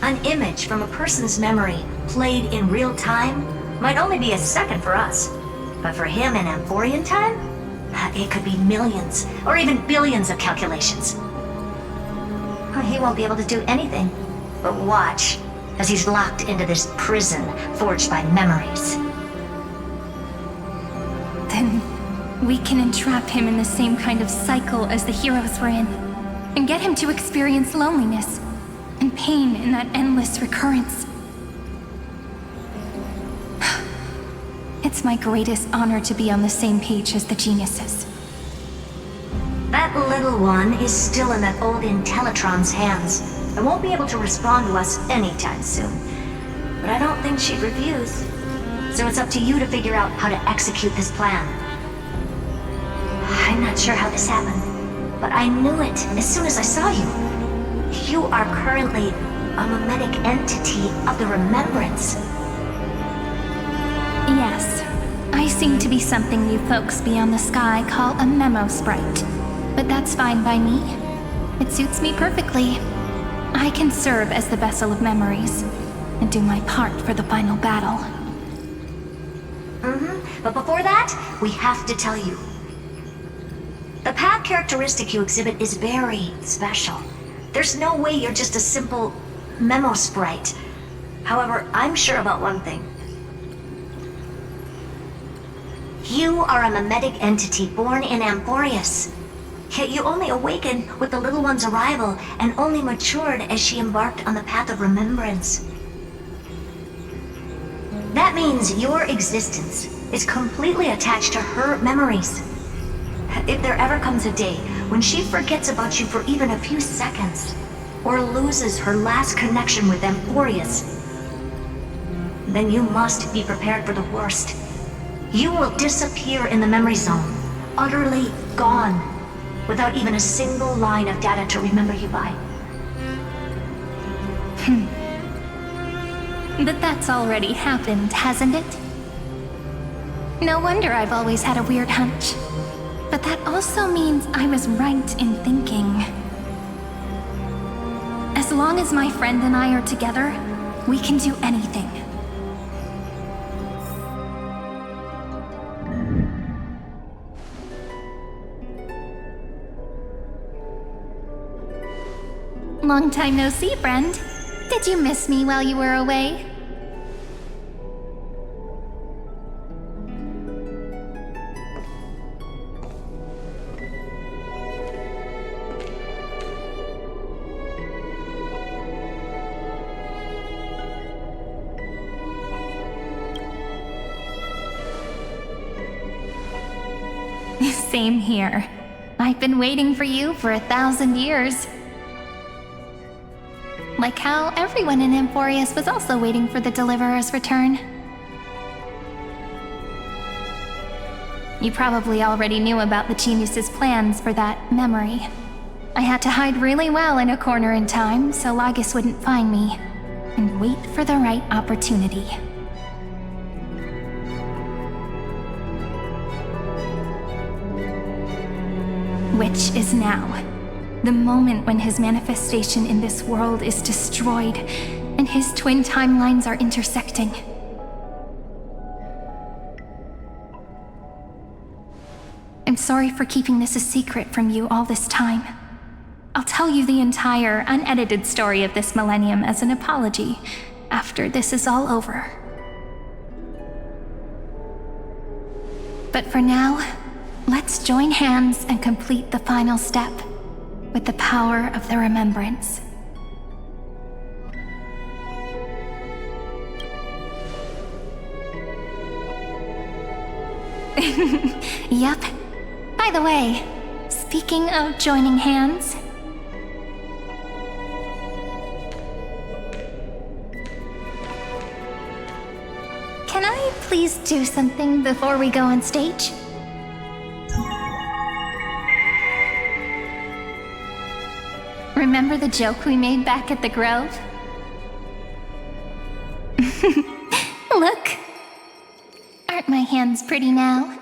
Speaker 5: An image from a person's memory played in real time might only be a second for us, but for him in Amphorian time, it could be millions or even billions of calculations. He won't be able to do anything but watch as he's locked into this prison forged by memories.
Speaker 2: Then we can entrap him in the same kind of cycle as the heroes were in, and get him to experience loneliness and pain in that endless recurrence. It's my greatest honor to be on the same page as the geniuses.
Speaker 5: That little one is still in that old Intellitron's hands and won't be able to respond to us anytime soon. But I don't think she'd refuse. So it's up to you to figure out how to execute this plan. I'm not sure how this happened, but I knew it as soon as I saw you. You are currently a mimetic entity of the Remembrance.
Speaker 2: Yes, I seem to be something you folks beyond the sky call a memo sprite. But that's fine by me. It suits me perfectly. I can serve as the vessel of memories and do my part for the final battle.
Speaker 5: But before that, we have to tell you. The path characteristic you exhibit is very special. There's no way you're just a simple memo sprite. However, I'm sure about one thing. You are a mimetic entity born in Amphorius. Yet you only awakened with the little one's arrival and only matured as she embarked on the path of remembrance. That means your existence is completely attached to her memories. If there ever comes a day when she forgets about you for even a few seconds, or loses her last connection with Amphorius, then you must be prepared for the worst. You will disappear in the memory zone, utterly gone, without even a single line of data to remember you by.
Speaker 2: But that's already happened, hasn't it? No wonder I've always had a weird hunch. But that also means I was right in thinking. As long as my friend and I are together, we can do anything. Long time no see, friend. Did you miss me while you were away? Same here. I've been waiting for you for 1,000 years. Like how everyone in Amphorius was also waiting for the Deliverer's return. You probably already knew about the Genius's plans for that memory. I had to hide really well in a corner in time so Lygus wouldn't find me, and wait for the right opportunity. Which is now. The moment when his manifestation in this world is destroyed, and his twin timelines are intersecting. I'm sorry for keeping this a secret from you all this time. I'll tell you the entire, unedited story of this millennium as an apology, after this is all over. But for now, let's join hands and complete the final step. With the power of the remembrance. Yup. By the way, speaking of joining hands... please do something before we go on stage? Remember the joke we made back at the Grove? Look! Aren't my hands pretty now?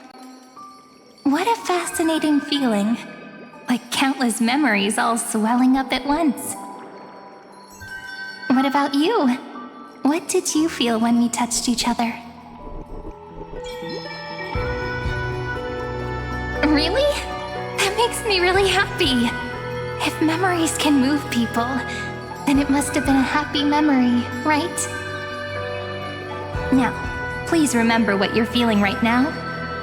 Speaker 2: What a fascinating feeling. Like countless memories all swelling up at once. What about you? What did you feel when we touched each other? Really? That makes me really happy. If memories can move people, then it must have been a happy memory, right? Now, please remember what you're feeling right now.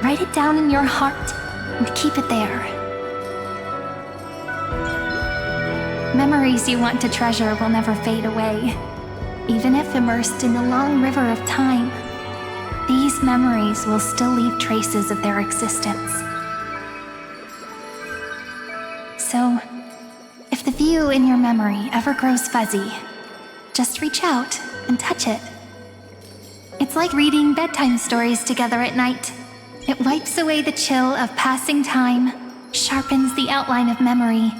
Speaker 2: Write it down in your heart and keep it there. Memories you want to treasure will never fade away. Even if immersed in the long river of time, these memories will still leave traces of their existence. So, if the view in your memory ever grows fuzzy, just reach out and touch it. It's like reading bedtime stories together at night. It wipes away the chill of passing time, sharpens the outline of memory,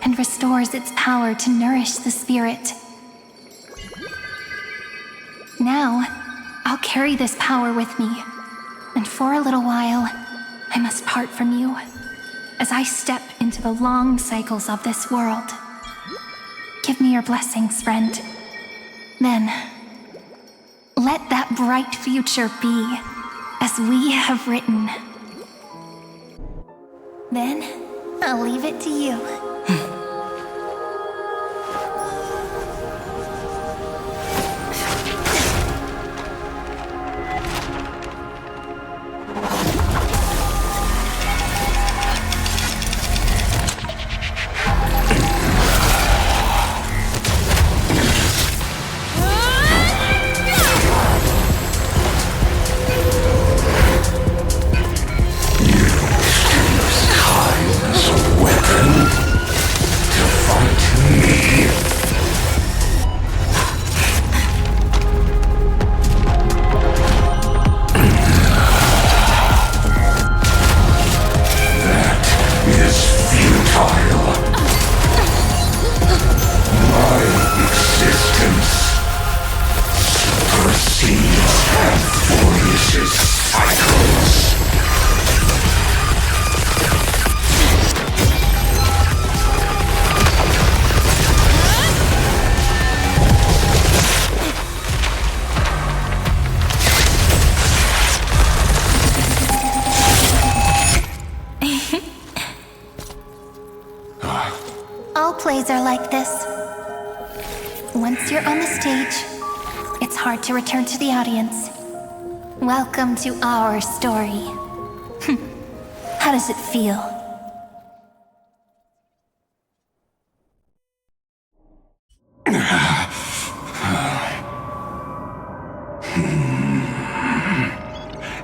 Speaker 2: and restores its power to nourish the spirit. Now, I'll carry this power with me, and for a little while, I must part from you, as I step into the long cycles of this world. Give me your blessings, friend. Then, let that bright future be as we have written. Then, I'll leave it to you. All plays are like this. Once you're on the stage, it's hard to return to the audience. Welcome to our story. How does it feel?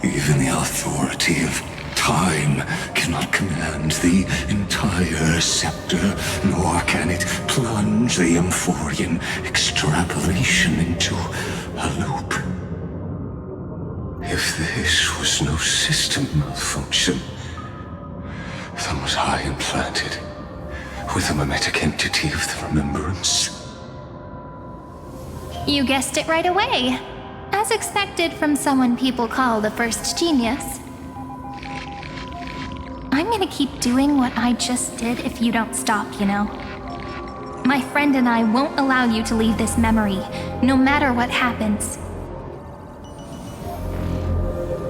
Speaker 7: Even the authority of time cannot command the entire scepter, nor can it plunge the Amphorian extrapolation into a loop. If this was no system malfunction, then was I implanted with a mimetic entity of the remembrance?
Speaker 2: You guessed it right away. As expected from someone people call the first genius. I'm gonna keep doing what I just did if you don't stop, you know? My friend and I won't allow you to leave this memory, no matter what happens.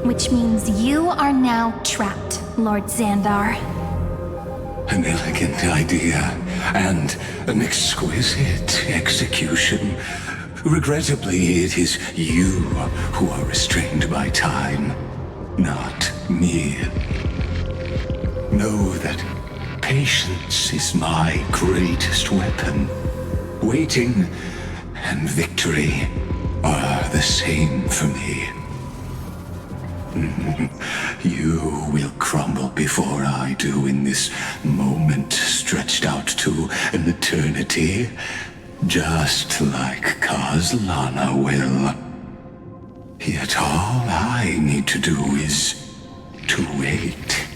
Speaker 2: Which means you are now trapped, Lord Xandar.
Speaker 7: An elegant idea, and an exquisite execution. Regrettably, it is you who are restrained by time, not me. Know that patience is my greatest weapon. Waiting and victory are the same for me. You will crumble before I do in this moment stretched out to an eternity, just like Kazlana will. Yet all I need to do is to wait,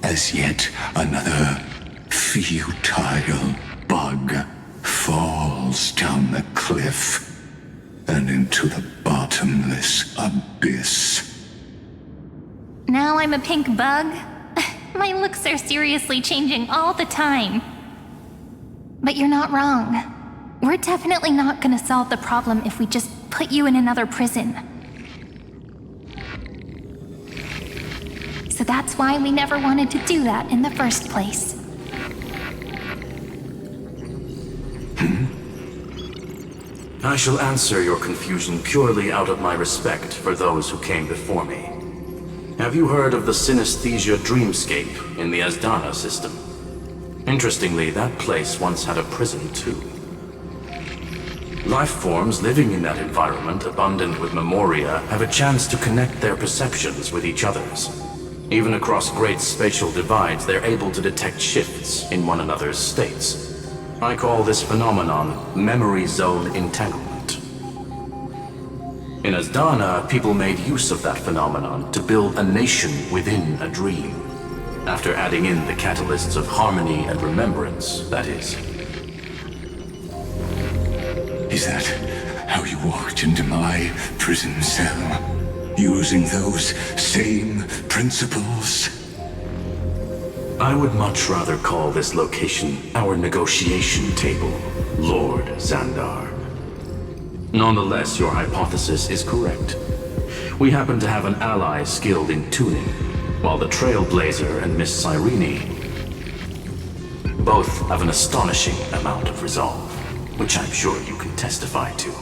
Speaker 7: as yet another futile bug falls down the cliff and into the bottomless abyss.
Speaker 2: Now I'm a pink bug? My looks are seriously changing all the time. But you're not wrong. We're definitely not gonna solve the problem if we just put you in another prison. So that's why we never wanted to do that in the first place.
Speaker 22: I shall answer your confusion purely out of my respect for those who came before me. Have you heard of the synesthesia dreamscape in the Asdana system? Interestingly, that place once had a prison too. Life forms living in that environment, abundant with memoria, have a chance to connect their perceptions with each other's. Even across great spatial divides, they're able to detect shifts in one another's states. I call this phenomenon memory zone entanglement. In Asdana, people made use of that phenomenon to build a nation within a dream, after adding in the catalysts of harmony and remembrance, that is.
Speaker 7: Is that how you walked into my prison cell? Using those same principles?
Speaker 22: I would much rather call this location our negotiation table, Lord Xandar. Nonetheless, your hypothesis is correct. We happen to have an ally skilled in tuning, while the Trailblazer and Miss Cyrene both have an astonishing amount of resolve, which I'm sure you can testify to.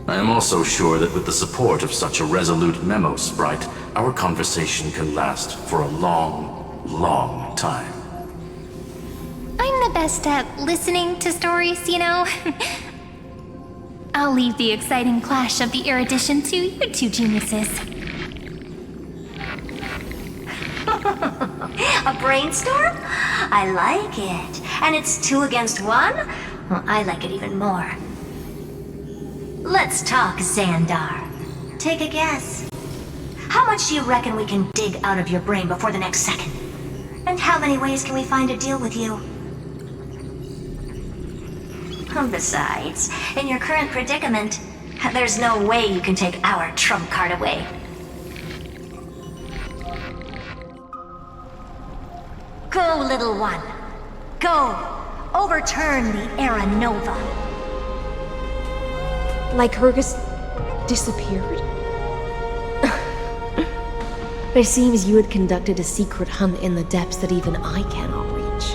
Speaker 22: I am also sure that with the support of such a resolute memo sprite, our conversation can last for a long time.
Speaker 2: I'm the best at listening to stories, you know? I'll leave the exciting clash of the erudition to you two geniuses.
Speaker 5: A brainstorm? I like it. And it's 2 against 1? Well, I like it even more. Let's talk, Xandar. Take a guess. How much do you reckon we can dig out of your brain before the next second? And how many ways can we find to deal with you? Besides, in your current predicament, there's no way you can take our trump card away. Go, little one. Go. Overturn the Era Nova.
Speaker 11: Lycurgus disappeared? It seems you had conducted a secret hunt in the depths that even I cannot reach.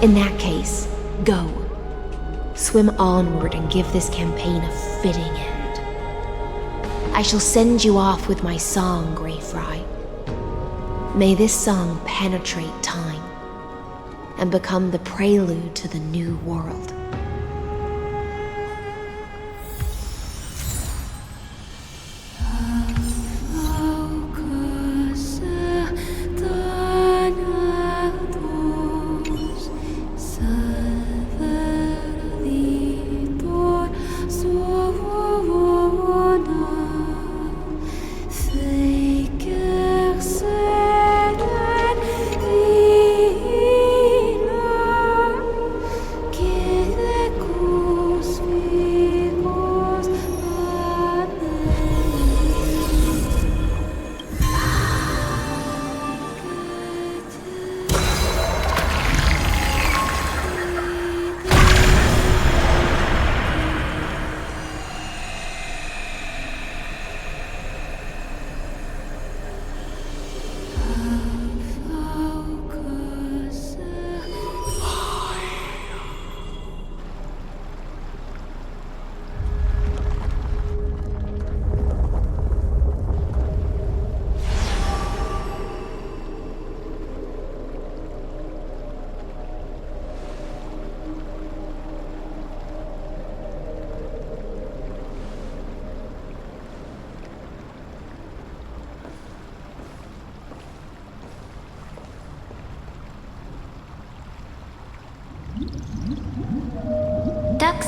Speaker 11: In that case, go. Swim onward and give this campaign a fitting end. I shall send you off with my song, Greyfry. May this song penetrate time and become the prelude to the new world.
Speaker 6: Give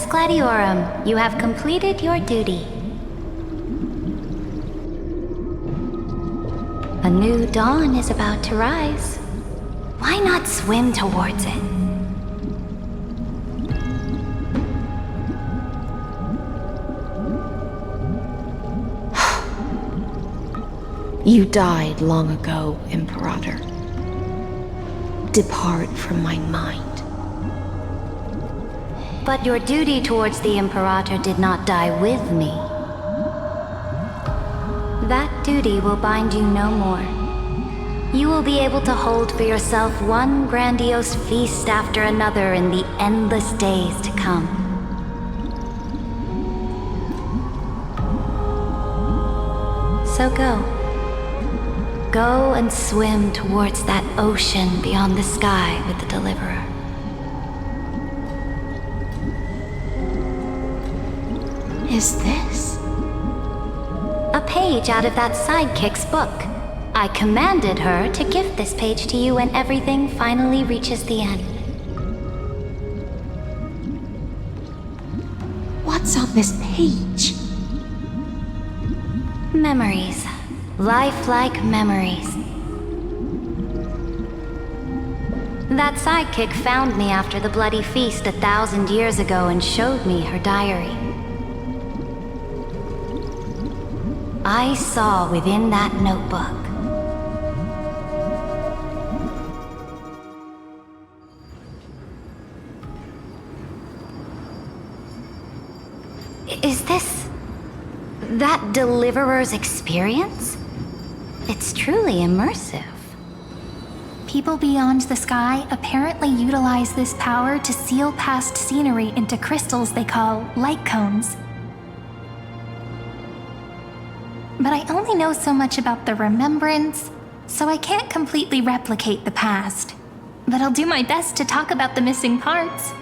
Speaker 14: Gladiorum, you have completed your duty. A new dawn is about to rise. Why not swim towards it?
Speaker 11: You died long ago, Imperator. Depart from my mind.
Speaker 14: But your duty towards the Imperator did not die with me. That duty will bind you no more. You will be able to hold for yourself one grandiose feast after another in the endless days to come. So go. Go and swim towards that ocean beyond the sky with the Deliverer.
Speaker 11: Is this?
Speaker 14: A page out of that sidekick's book. I commanded her to gift this page to you when everything finally reaches the end.
Speaker 11: What's on this page?
Speaker 14: Memories. Lifelike memories. That sidekick found me after the bloody feast 1,000 years ago and showed me her diary. I saw within that notebook Is this that Deliverer's experience? It's truly immersive.
Speaker 2: People beyond the sky apparently utilize this power to seal past scenery into crystals they call light cones. But I only know so much about the remembrance, so I can't completely replicate the past. But I'll do my best to talk about the missing parts.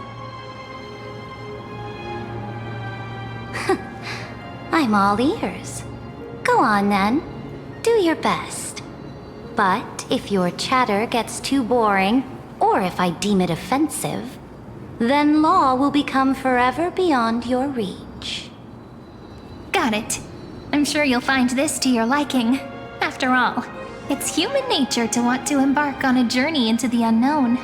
Speaker 14: I'm all ears. Go on then. Do your best. But if your chatter gets too boring, or if I deem it offensive, then law will become forever beyond your reach.
Speaker 2: Got it. I'm sure you'll find this to your liking. After all, it's human nature to want to embark on a journey into the unknown.